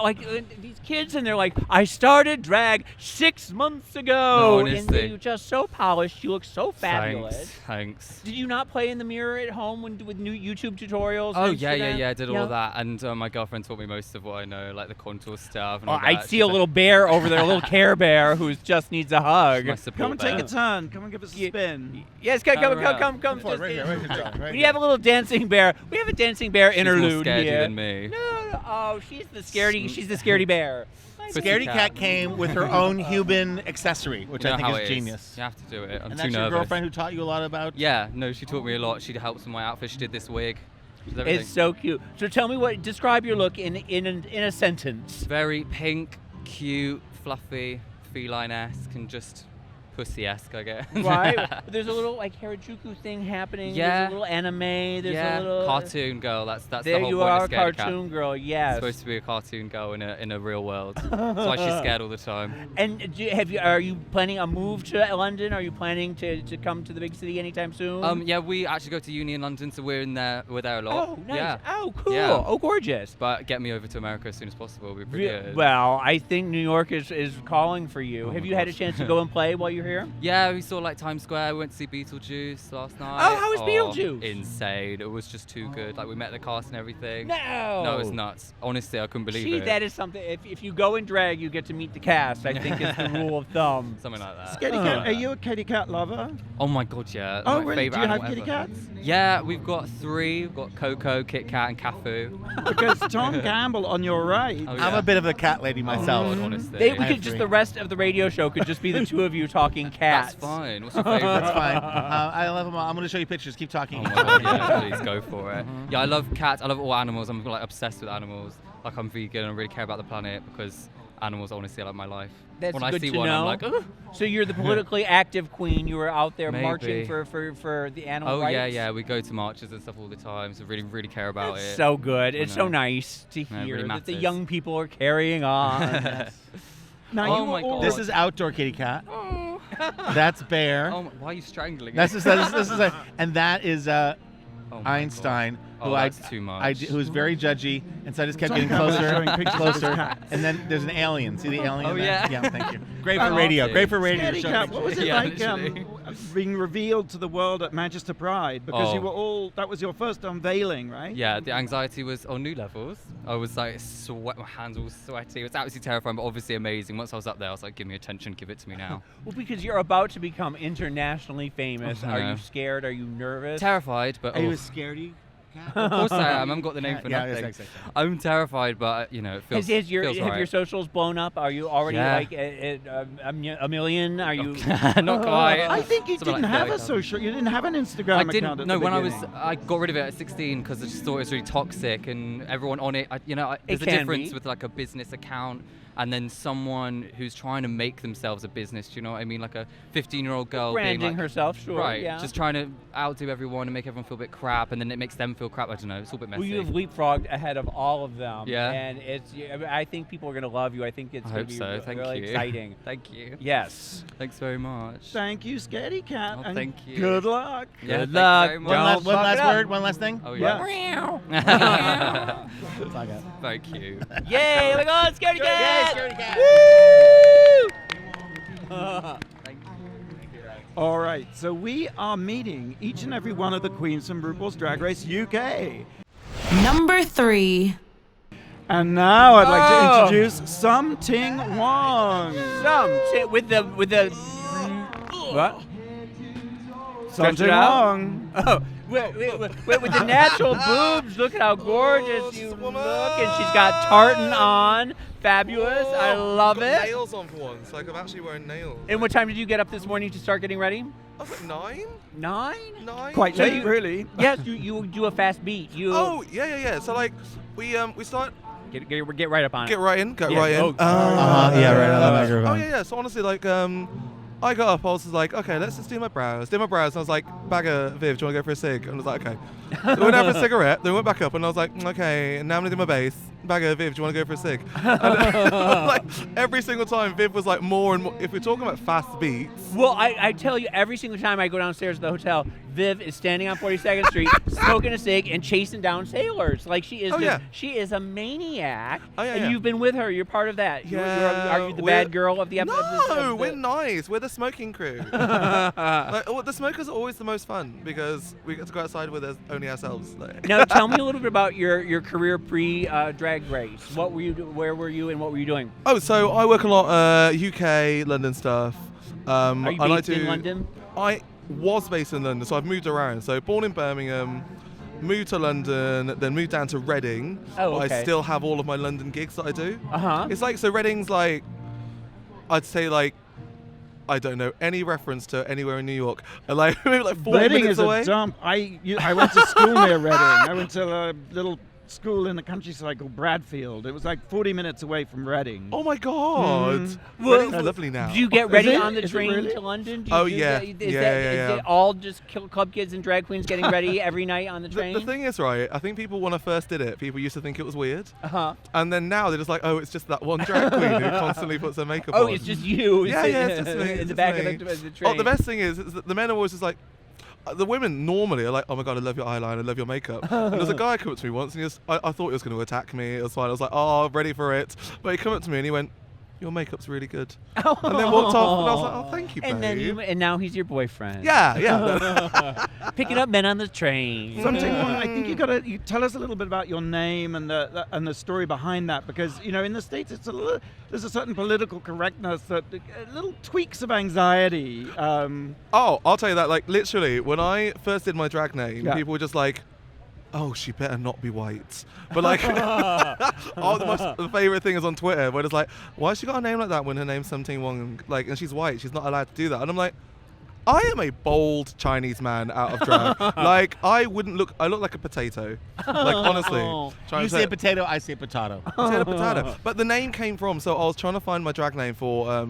these kids, and they're like, I started drag 6 months ago, No, and honestly. you're just so polished. You look so fabulous. Thanks. Did you not play in the mirror at home with new YouTube tutorials? Oh and yeah, Instagram? I did all that, and my girlfriend taught me most of what I know, like the contour stuff. And Oh, all that. I see She's a little bear over there, a little Care Bear who just needs a hug. my support Come and take bear. a turn. Come and give us a spin. Yes, come. Right Just- here, right We here. have a little dancing bear. We have a dancing bear She's more interlude scaredy here. than me. No. Oh, she's the scaredy bear. Scaredy Cat came with her own human accessory, which You know I think how is it genius. You have to do it. I'm And too that's your nervous. girlfriend who taught you a lot about. Yeah, no, she taught me a lot. She helps with my outfit. She did this wig. She did everything. It's so cute. So tell me describe your look in a sentence. Very pink, cute, fluffy, feline-esque, and just pussy-esque, I guess. Right. There's a little like Harajuku thing happening. Yeah. There's a little anime. There's a little cartoon girl. That's there the whole you point are, of Scaredy Cat. cartoon girl. Yes. Supposed to be a cartoon girl in a real world. That's why she's scared all the time. And are you planning a move to London? Are you planning to come to the big city anytime soon? Yeah, we actually go to uni in London, so we're there a lot. Oh, nice. Yeah. Oh, cool. Yeah. Oh, gorgeous. But get me over to America as soon as possible. Would be pretty good. Well, I think New York is calling for you. Oh Have my you had a gosh. chance to go and play while you're here? Yeah, we saw like Times Square. We went to see Beetlejuice last night. Oh, how was Beetlejuice? Insane. It was just too good. Like we met the cast and everything. No. It was nuts. Honestly, I couldn't believe See, it. that is something. If you go in drag, you get to meet the cast. I think it's the rule of thumb. Something like that. Scaredy Cat, are you a kitty cat lover? Oh my god, yeah. Oh, My really? favorite Do you have animal kitty ever. cats? Yeah, we've got 3. We've got Coco, Kit Kat, and Cafu. Because Tom Campbell on your right. Oh, I'm yeah. a bit of a cat lady myself. Honestly. We could just the rest of the radio show could just be the two of you talking cats. That's fine. What's your favorite? That's fine. I love them all. I'm going to show you pictures. Keep talking. Oh my god, yeah, please go for it. Yeah, I love cats. I love all animals. I'm like obsessed with animals. Like I'm vegan. I really care about the planet because animals honestly are like my life. That's when good I see to one, know. I'm like, ugh. So you're the politically active queen. You were out there Maybe. marching for the animal Oh rights. yeah. We go to marches and stuff all the time. So really care about It's it. so good. I It's know. so nice to No, it hear really that the matters. young people are carrying on. Now, Oh you were my all- God. This is outdoor kitty cat. That's Bear. Oh, why are you strangling? This is and that is Oh my Einstein, God. who Oh, that's too much. who was very judgy, and so I just kept Tom getting Campbell's closer, showing pictures of his closer. cats. And then there's an alien. See the alien? Oh, there? yeah. Yeah, thank you. Great Oh, for radio. awesome. Great for radio. Scaredy Show Cat, pictures. what was it Yeah, like literally. being revealed to the world at Manchester Pride? Because you Oh. were all, that was your first unveiling, right? Yeah, the anxiety was on new levels. I was like my hands were all sweaty. It was absolutely terrifying, but obviously amazing. Once I was up there, I was like, give me attention, give it to me now. Well, because you're about to become internationally famous. Oh, Are no. you scared? Are you nervous? Terrified, but Are you oh, a scaredy cat? of course I am. I haven't got the name for Yeah, nothing. exactly. I'm terrified, but it feels Has your feels have right. your socials blown up? Are you already Yeah. like a million? Are you? Not quite. I think you Something didn't like have a 30,000. social, you didn't have an Instagram I account didn't. at No, the when beginning. I got rid of it at 16 because I just thought it was really toxic, and everyone on it. There's a can difference be. with like a business account and then someone who's trying to make themselves a business. Do you know what I mean? Like a 15-year-old girl being Branding like, herself, sure. right, Yeah. just trying to outdo everyone and make everyone feel a bit crap, and then it makes them feel crap. I don't know. It's all a bit messy. Well, you have leapfrogged ahead of all of them. Yeah. And I think people are going to love you. I think it's I going hope to be so. Thank really you. exciting. Thank you. Yes. Thanks very much. Thank you, Scaredy Cat. Oh, and thank you. Good luck. Yeah, Good thank you luck. very One much. last word. One last thing. Oh Yeah. yeah. That's all I got. Thank you. Yay! Oh my God, Scaredy Cat! Scaredy Cat. Thank you. All right, so we are meeting each and every one of the queens from RuPaul's Drag Race UK. Number 3. And now I'd like to Oh. introduce some Ting Wong. With the what? Some Stretch it Ting out. Wong. Oh, with the natural boobs. Look at how gorgeous you look, and she's got tartan on. Fabulous. I love got it. nails on for once. Like I'm actually wearing nails. And what time did you get up this morning to start getting ready? I was like 9? 9? 9? Quite So late, you- really. Yes, you do a fast beat. You Oh, yeah. So like we start get right up on get it. right in, Yeah. right in. Oh. Yeah, right on the microphone. Oh yeah. So honestly, like I got up. I was just like, okay, let's just do my brows. Did my brows, and I was like, Baga, Viv, do you want to go for a cig? And I was like, okay. So we went out for a cigarette. Then we went back up, and I was like, okay. And now I'm gonna do my bass. Baga, Viv, do you want to go for a cig? And, like every single time, Viv was like more and more. If we're talking about fast beats. Well, I tell you, every single time I go downstairs to the hotel, Viv is standing on 42nd Street, smoking a cig and chasing down sailors. Like she is, Oh, yeah. she is a maniac. Oh, yeah, and yeah. you've been with her. You're part of that. Yeah, Are you the we're- bad girl of the episode? No, we're nice. We're the smoking crew. Like, the smokers are always the most fun because we get to go outside with only ourselves. Like. Now, tell me a little bit about your career pre-drag race. What were you? Where were you, and what were you doing? Oh, so I work a lot UK, London stuff. Are you I like based in to- London? I was based in London, so I've moved around. So born in Birmingham, moved to London, then moved down to Reading. Oh, but okay. I still have all of my London gigs that I do. Uh-huh. It's like, so Reading's like, I'd say like, I don't know any reference to anywhere in New York. Like maybe like 40 Reading minutes is away. a dump. I went to school near Reading. I went to a little school in the countryside called Bradfield. It was like 40 minutes away from Reading. Oh my God! Reading's lovely now. Do you get ready Is it? on the Is it train really? to London? Oh, yeah. Is Yeah. it all just club kids and drag queens getting ready every night on the train? The thing is, right, I think people, when I first did it, people used to think it was weird. Uh-huh. And then now they're just like, oh, it's just that one drag queen who constantly puts her makeup on. Oh, it's just you. Yeah, it's just me. In it's the just back me. of the train. Oh, the best thing is that the men are always just like, the women normally are like, oh my God, I love your eyeliner, I love your makeup. And there's a guy come up to me once and I thought he was going to attack me. It was fine. I was like, oh, I'm ready for it. But he came up to me and he went, your makeup's really good. And then walked off and I was like, oh, thank you, babe. And now he's your boyfriend. Yeah. Picking up men on the train. Something wrong. I think you tell us a little bit about your name and the story behind that, because in the States there's a certain political correctness that little tweaks of anxiety. Oh, I'll tell you that. Like literally, when I first did my drag name, Yeah. people were just like, oh, she better not be white. But like, the favorite thing is on Twitter where it's like, why has she got a name like that when her name's Ting Wong? Like, and she's white, she's not allowed to do that. And I'm like, I am a bold Chinese man out of drag. Like, I look like a potato. Like, honestly. You say potato, I say potato. Potato. But the name came from, so I was trying to find my drag name for, I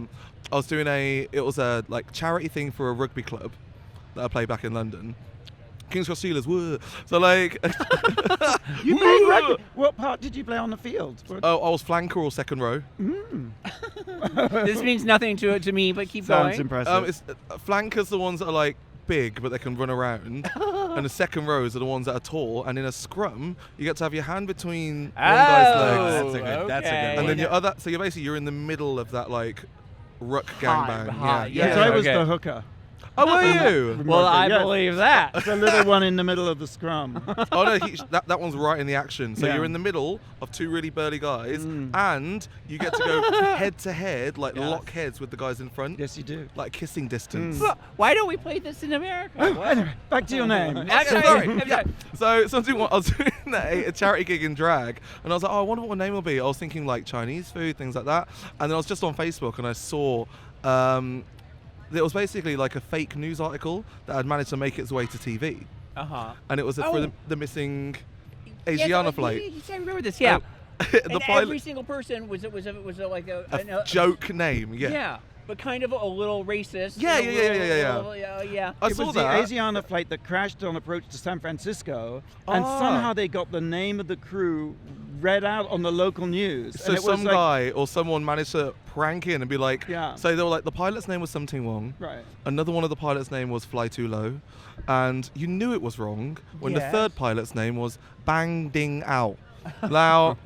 was doing it was a like charity thing for a rugby club that I played back in London. King's Cross Steelers, woo. So like, You played rugby. What part did you play on the field? oh, I was flanker or second row. This means nothing to me, but keep Sounds going. impressive. It's flankers the ones that are like big but they can run around, and the second rows are the ones that are tall. And in a scrum, you get to have your hand between one guy's legs, That's a good and one. then your other. So you're in the middle of that like ruck gangbang. Yes, I was the hooker. Oh, were you? Well, I Yes. believe that. The little one in the middle of the scrum. Oh no, that one's right in the action. So Yeah. you're in the middle of two really burly guys, and you get to go head to head, like lock heads with the guys in front. Yes, you do. Like kissing distance. Well, why don't we play this in America? Anyway, back to your name. I'm sorry. So I was doing a charity gig in drag, and I was like, oh, I wonder what my name will be. I was thinking like Chinese food, things like that. And then I was just on Facebook, and I saw it was basically like a fake news article that had managed to make its way to TV. And it was for the missing Asiana flight. I remember this. Yeah. The And pilot, every single person was like a joke name. Yeah. Yeah, but kind of a little racist. Yeah. Yeah. I It saw was that. the Asiana flight that crashed on approach to San Francisco, and somehow they got the name of the crew read out on the local news. So and it was some like, guy or someone managed to prank in and be like, Yeah. so they were like, the pilot's name was Ting Wong. Right. Another one of the pilot's name was Fly Too Low. And you knew it was wrong when the Yes. third pilot's name was Bang Ding Ao. Now,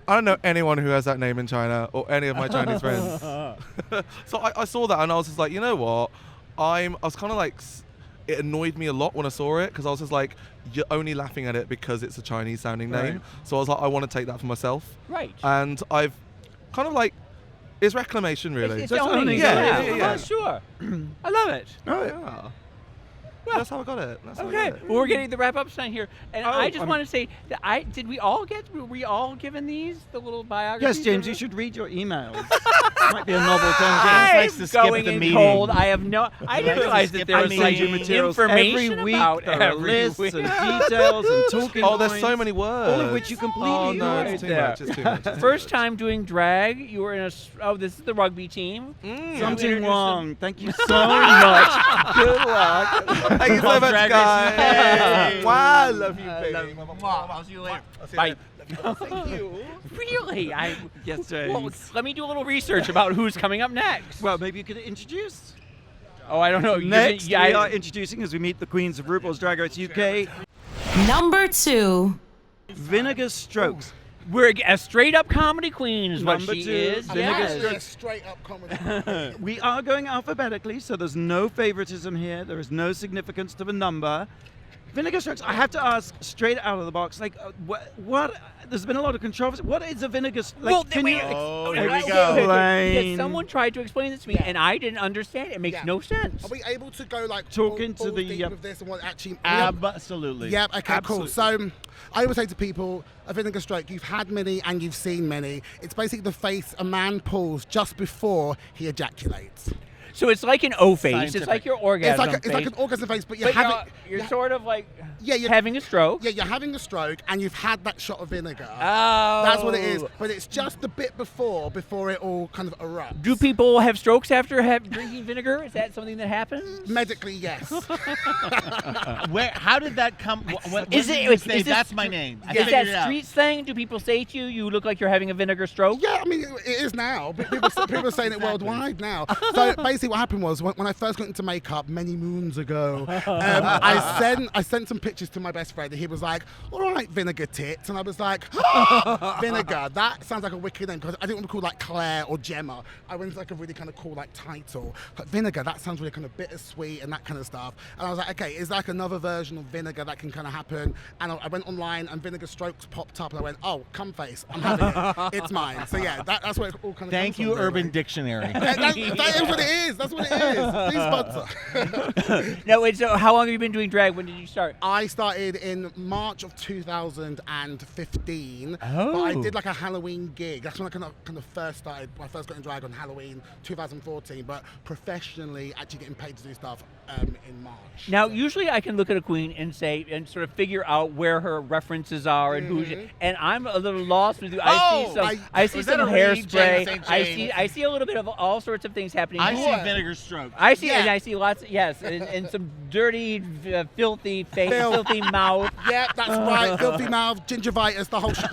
I don't know anyone who has that name in China or any of my Chinese friends. So I saw that and I was just like, you know what? I was kind of like, it annoyed me a lot when I saw it because I was just like, you're only laughing at it because it's a Chinese sounding name. Right. So I was like, I want to take that for myself. Right. And I've kind of like, it's reclamation really. It's That's owning owning it. it. Yeah. Oh, sure. I love it. Oh, yeah. That's how I got it. That's how I Okay, got it. well, we're getting the wrap up sign here, and Oh, I just want to say that were we all given these, the little biographies? Yes, James, you should read your emails. Might be a novel thing. I'm likes to skip going the in meeting. cold. I didn't realize that there I was send like you materials information every week. about There are every lists week. and details and talking Oh, there's so points, many words. all of which you completely Oh, no, ignored. it's too there. much. It's too much. It's too First much. time doing drag, you were in this is the rugby team. Ting Wong, thank you so much. Good luck. Thank you so much, Drag guys. Hey. Wow, I love you, baby. I'll see you later. Bye. Thank you. Really? Yes, Well, James. let me do a little research about who's coming up next. Well, maybe you could introduce. Oh, I don't know. Next, we are introducing as we meet the queens of RuPaul's Drag Race UK, Number 2. Vinegar Strokes. We're a straight up comedy queen is what Number she 2, is. Vinegar Yes. Strokes. Straight up comedy. We are going alphabetically, so there's no favoritism here. There is no significance to the number. Vinegar Strokes, I have to ask straight out of the box, like, what there's been a lot of controversy. What is a vinegar? Like, Well, can wait, you Oh, okay, here we okay, go. okay. explain? Yes, someone tried to explain this to me, and I didn't understand. It makes Yeah. no sense. Are we able to go like Talk full- into full the, deep with this and what actually? Absolutely. Yeah. Okay. Absolutely. Cool. So, I always say to people, a vinegar stroke. You've had many and you've seen many. It's basically the face a man pulls just before he ejaculates. So it's like an O face. It's like your orgasm It's like an orgasm face, but you're sort of like you're having a stroke. Yeah, you're having a stroke, and you've had that shot of vinegar. Oh. That's what it is. But it's just a bit before it all kind of erupts. Do people have strokes after drinking vinegar? Is that something that happens? Medically, yes. How did that come? What Is did it? you say? Is this- That's my name. I Is figured that it out. street slang? Do people say to you, "You look like you're having a vinegar stroke"? Yeah, I mean, it is now. People are saying it worldwide now. So basically what happened was when I first got into makeup many moons ago, I sent some pictures to my best friend, and he was like, all right, vinegar tits. And I was like, vinegar, that sounds like a wicked name, because I didn't want to call like Claire or Gemma. I went like a really kind of cool like title. But vinegar, that sounds really kind of bittersweet and that kind of stuff. And I was like, okay, is there like another version of vinegar that can kind of happen? And I went online and Vinegar Strokes popped up, and I went, oh, cum face, I'm having it. It's mine. So yeah, that's where it all kind of Thank comes you, from, Urban really. Dictionary. That is what it is. That's what it is. Please sponsor. No, wait, so how long have you been doing drag? When did you start? I started in March of 2015. Oh. But I did like a Halloween gig. That's when I kind of first started. I first got in drag on Halloween 2014. But professionally, actually getting paid to do stuff in March. Now, usually I can look at a queen and say, and sort of figure out where her references are and who she, and I'm a little lost with you. I see some hairspray. I see a little bit of all sorts of things happening. I see Vinegar Strokes. I see lots. And some dirty, filthy face, filthy mouth. Yeah, that's right. Filthy mouth, gingivitis, the whole shit.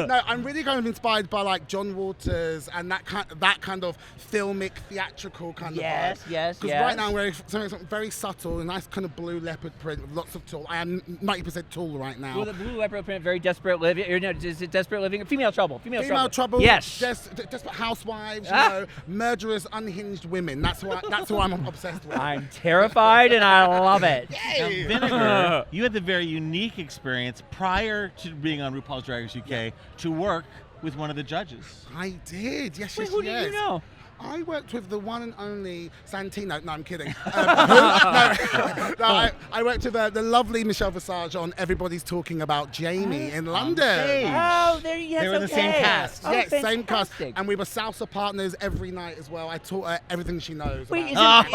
No, I'm really kind of inspired by like John Waters and that kind of filmic, theatrical kind of vibe. Yes. Because right now I'm wearing something very subtle, a nice kind of blue leopard print with lots of tulle. I am 90% tulle right now. Well, the blue leopard print, very desperate living. Or no, is it desperate living? Female trouble. Female trouble. Yes. Desperate housewives. You know, murderous, unhinged women. That's who I'm obsessed with. I'm terrified and I love it. Yay! Now, Vinegar, you had the very unique experience prior to being on RuPaul's Drag Race UK to work with one of the judges. I did. Yes. Who do you know? I worked with the one and only Santino. No, I'm kidding. I worked with the lovely Michelle Visage on Everybody's Talking About Jamie in London. Oh, there you go. They were the same cast. Oh, Yes, same cast. fantastic. And we were salsa partners every night as well. I taught her everything she knows. Wait, about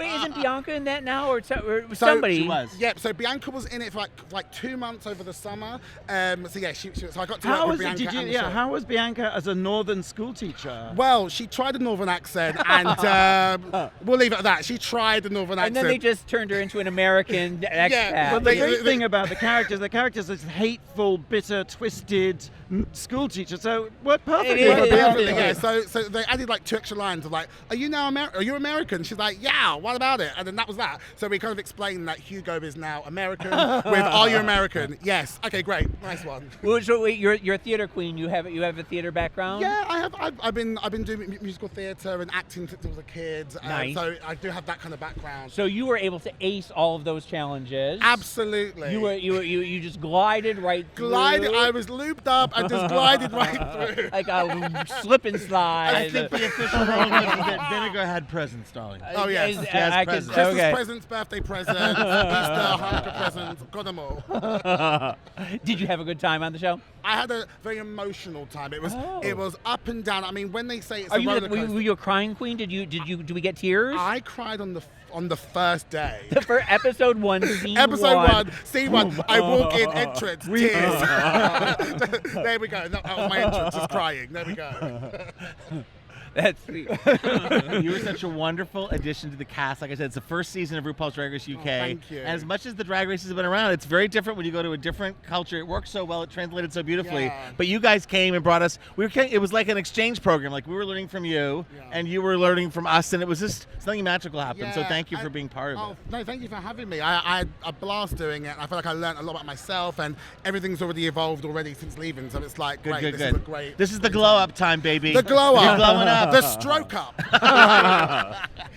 isn't Bianca in that now, or somebody? She was. Yeah, so Bianca was in it for like 2 months over the summer. So yeah, she so I got to work How with was Bianca. and Michelle. how was Bianca as a northern school teacher? Well, she tried a northern accent, and we'll leave it at that. She tried a northern accent. And then they just turned her into an American expat. But the great thing about the characters is hateful, bitter, twisted school teacher. So what perfectly? Yeah. So they added like 2 extra lines of like, are you American? She's like, yeah. What about it? And then that was that. So we kind of explained that Hugo is now American. With Are you American? Yes. Okay, great. Nice one. Well, so wait, you're a theater queen. You have a theater background. Yeah, I have. I've been doing musical theatre and acting since I was a kid. Nice. So I do have that kind of background. So you were able to ace all of those challenges. Absolutely. You just glided right through. I was lubed up. I just glided right through. Like a slip and slide. I think the official rule was that Vinegar had presents, darling. Oh yes, She has presents. Christmas presents, birthday presents, Easter, Hanukkah presents, got them all. Did you have a good time on the show? I had a very emotional time. It was up and down. I mean, when they say it's Are a you roller coaster, were you a crying queen? Do we get tears? I cried on the first day. For episode 1, scene Episode 1. 1, scene 1. I walk in, entrance, tears. There we go. That was my entrance, just crying. There we go. That's sweet. You were such a wonderful addition to the cast. Like I said, it's the first season of RuPaul's Drag Race UK. Thank you. And as much as the drag races have been around, it's very different when you go to a different culture. It works so well. It translated so beautifully. Yeah. But you guys came and brought us. It was like an exchange program. Like we were learning from you, and you were learning from us, and it was just something magical happened. So thank you for being part of it. No, thank you for having me. I had a blast doing it. I feel like I learned a lot about myself, and everything's already evolved already since leaving. So it's like, Good. This is a great. This is the glow up time, baby. The glow up. You're glowing up. The stroke up.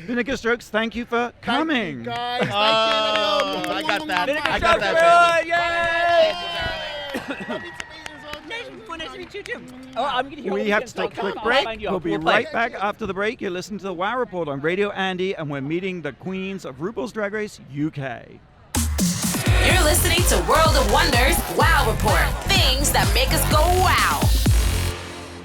Vinegar Strokes, thank you for coming. Thank you, guys. Thank you. I got that. Vinegar I got Strokes, that. Nice to meet you too. Oh, I'm going to hear. We have to take a quick break. We'll be right back after the break. You're listening to the Wow Report on Radio Andy, and we're meeting the queens of RuPaul's Drag Race UK. You're listening to World of Wonders Wow Report. Things that make us go wow.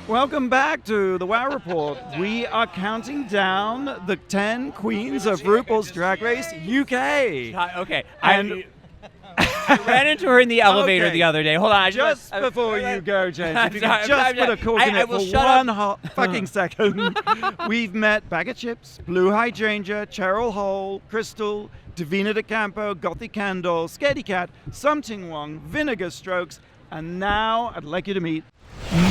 Welcome back to the WoW Report. We are counting down the 10 queens of RuPaul's Drag Race UK. Okay. And I ran into her in the elevator Okay. the other day. Hold on. just before you go, James, if you Sorry, could just I'm put a cork in I it will for shut one up. hot fucking second. We've met Baga Chips, Blu Hydrangea, Cheryl Hole, Crystal, Divina de Campo, Gothy Kendoll, Scaredy Cat, Ting Wong, Vinegar Strokes, and now I'd like you to meet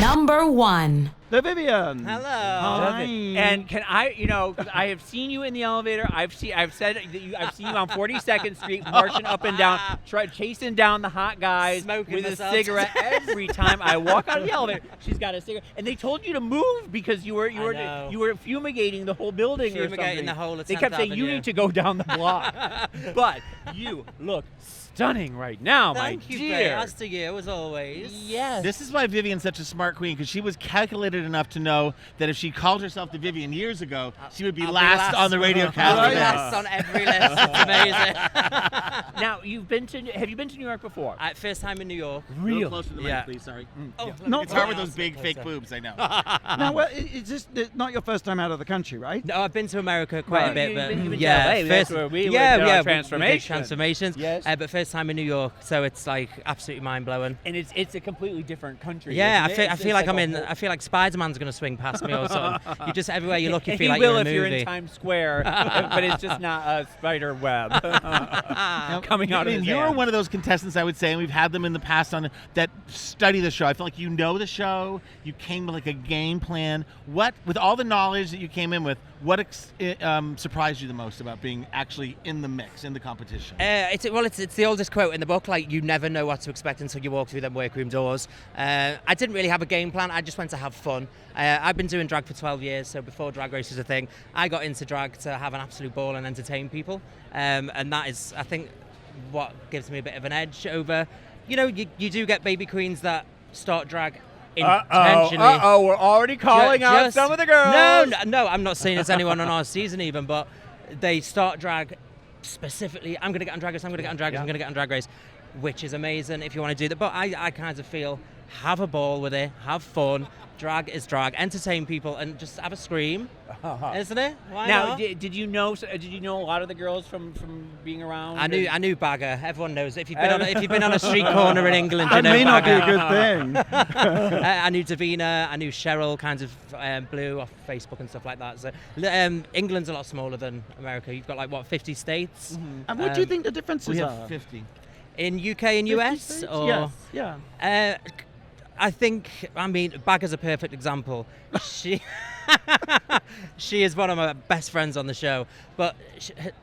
Number 1. the Vivienne. Hello. Hi. And can I, 'cause I have seen you in the elevator. I've seen you on 42nd Street marching up and down, chasing down the hot guys Smoking with a myself. cigarette. Every time I walk out of the elevator, she's got a cigarette. And they told you to move because you were fumigating the whole building or Fumigating something. the whole of They kept 10th saying you Avenue. need to go down the block, but you look stunning right now, Thank my you, dear. Faye. As to you, as always. Yes. This is why Vivienne's such a smart queen, because she was calculated enough to know that if she called herself the Vivienne years ago, she would be I'll be last on the radio cast. I'll be last on every list. It's amazing. Now, have you been to New York before? First time in New York. A little closer to the mic, please. Sorry. Oh, Not It's hard with those big fake boobs, I know. Now, well, is this not your first time out of the country, right? No, I've been to America quite a bit, You've but been to yeah, LA, that's first, where we yeah, did our yeah, we did transformation. transformations. Yes. But first time in New York, so it's like absolutely mind blowing. And it's a completely different country. Yeah, isn't it? I It's feel like I'm a in. whole- I feel like Spider-Man's gonna swing past me or something. You just everywhere you look, you And feel he like will you're in if a you're movie. in Times Square, but it's just not a spider web coming out of his You're hand. one of those contestants, I would say, and we've had them in the past on that study the show. I feel like you know the show. You came with like a game plan. What, with all the knowledge that you came in with, what surprised you the most about being actually in the mix, in the competition? It's the oldest quote in the book. Like, you never know what to expect until you walk through them workroom doors. I didn't really have a game plan. I just went to have fun. I've been doing drag for 12 years, so before Drag Race was a thing, I got into drag to have an absolute ball and entertain people. And that is, I think, what gives me a bit of an edge over. You do get baby queens that start drag intentionally. We're already calling out some of the girls. No, I'm not saying it's anyone on our season even, but they start drag specifically. I'm going to get on Drag Race, I'm going to get on Drag Race, I'm going to get on Drag Race, which is amazing if you want to do that. But I kind of feel, have a ball with it, have fun. Drag is drag. Entertain people and just have a scream, isn't it? Why Now, not? did you know a lot of the girls from being around? I knew Baga. Everyone knows. If you've been on a street corner in England, you That know may not be a Baga. good thing. I knew Divina. I knew Cheryl, kinds of Blue off Facebook and stuff like that. So England's a lot smaller than America. You've got like what 50 states. And what do you think the differences We are? have 50. In UK and 50 US? states? Or Yes, yeah. I mean, Baga's a perfect example. She is one of my best friends on the show, but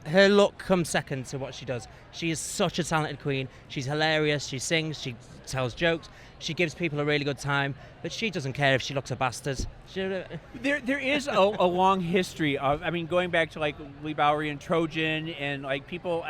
her look comes second to what she does. She is such a talented queen. She's hilarious. She sings. She tells jokes. She gives people a really good time, but she doesn't care if she looks a bastard. There is a long history of, going back to like Lee Bowery and Trojan and like people,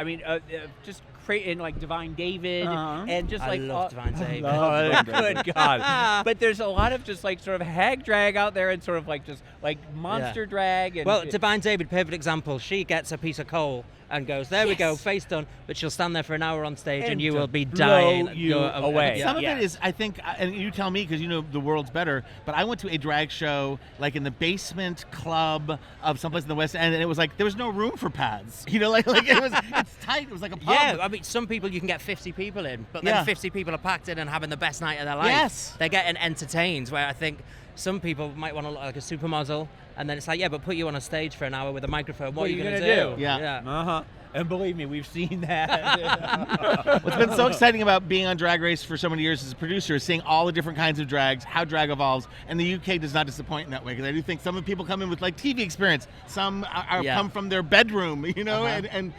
just creating like Divine David and just I like love Divine David. Oh, good God! But there's a lot of just like sort of hag drag out there and sort of like just like monster drag. And well, Divine David, perfect example. She gets a piece of coal and goes, there we go, face done. But she'll stand there for an hour on stage and you will be dying. away. Some of it is, I think, and you tell me because you know the world's better, but I went to a drag show like in the basement club of someplace in the West End, and it was like there was no room for pads. Like it's tight. It was like a pub. Yeah, some people you can get 50 people in, but then 50 people are packed in and having the best night of their life. Yes. They're getting entertained, where I think some people might want to look like a supermodel, and then it's like, yeah, but put you on a stage for an hour with a microphone. What are you going to do? Yeah. And believe me, we've seen that. What's been so exciting about being on Drag Race for so many years as a producer is seeing all the different kinds of drags, how drag evolves, and the UK does not disappoint in that way, because I do think some of the people come in with like TV experience, some come from their bedroom, and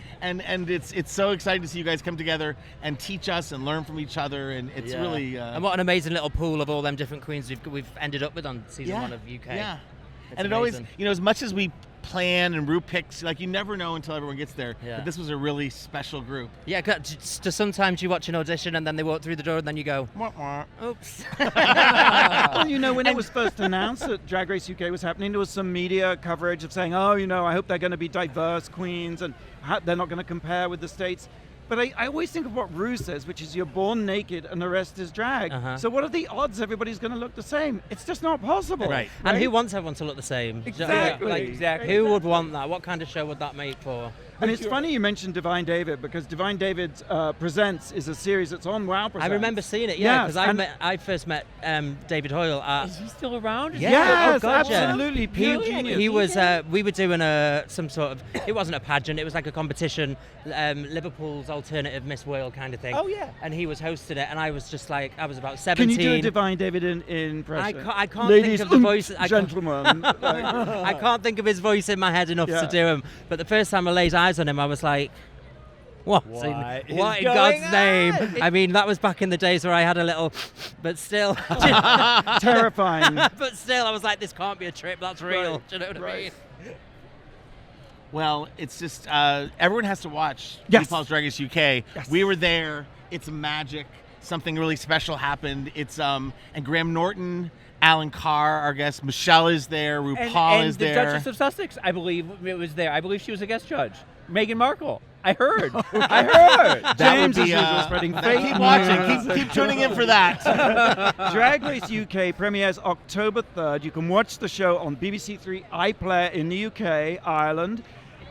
it's so exciting to see you guys come together and teach us and learn from each other, and it's really and what an amazing little pool of all them different queens we've ended up with on season 1 of UK. Yeah, It's and it amazing. always, as much as we plan and Ru picks, like you never know until everyone gets there. Yeah. But this was a really special group. Yeah, just sometimes you watch an audition and then they walk through the door and then you go, Wah, wah. oops. Well, when it was first announced that Drag Race UK was happening, there was some media coverage of saying, I hope they're going to be diverse queens and they're not going to compare with the States. But I always think of what Ru says, which is you're born naked and the rest is drag. So what are the odds everybody's going to look the same? It's just not possible. Right. And who wants everyone to look the same? Exactly. Exactly. Who would want that? What kind of show would that make for? And it's funny you mentioned Divine David, because Divine David Presents is a series that's on WoW Presents. I remember seeing it, because I first met David Hoyle at... Is he still around? Yes, absolutely. Pure genius. He was, we were doing some sort of, it wasn't a pageant, it was like a competition, Liverpool's alternative Miss World kind of thing. Oh, yeah. And he was hosting it, and I was just like, I was about 17. Can you do a Divine David in impression? I can't Ladies think of the voice. gentlemen. I can't think of his voice in my head enough to do him. But the first time I laid eyes on him, I was like, what in God's name? I mean, that was back in the days where I had a little, but still. Terrifying. But still, I was like, this can't be a trip, that's real. Right. Do you know what I mean? Well, it's just, everyone has to watch RuPaul's Drag Race UK. Yes. We were there. It's magic. Something really special happened. It's, and Graham Norton, Alan Carr, our guest, Michelle is there, RuPaul is there. And the Duchess of Sussex, I believe, it was there. I believe she was a guest judge. Meghan Markle. I heard. I heard. James is spreading fake Keep watching. Keep tuning in for that. Drag Race UK premieres October 3rd. You can watch the show on BBC Three iPlayer in the UK, Ireland,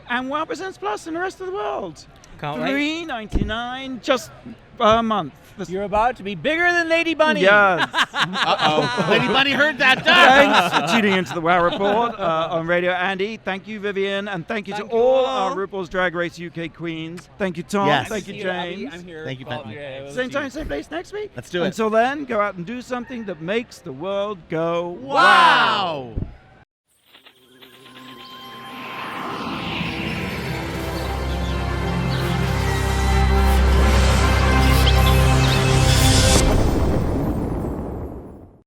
and WoW Presents Plus in the rest of the world. Can't wait. $3.99 just a month. You're about to be bigger than Lady Bunny. Yes. Uh-oh. Lady Bunny heard that. Thanks for tuning into the WoW Report on Radio Andy. Thank you, Vivienne, and thank you to all our RuPaul's Drag Race UK queens. Thank you, Tom. Yes. Thank you, James. I'm here. Thank you, Benton. Same time, same place next week. Let's do it. Until then, go out and do something that makes the world go wow.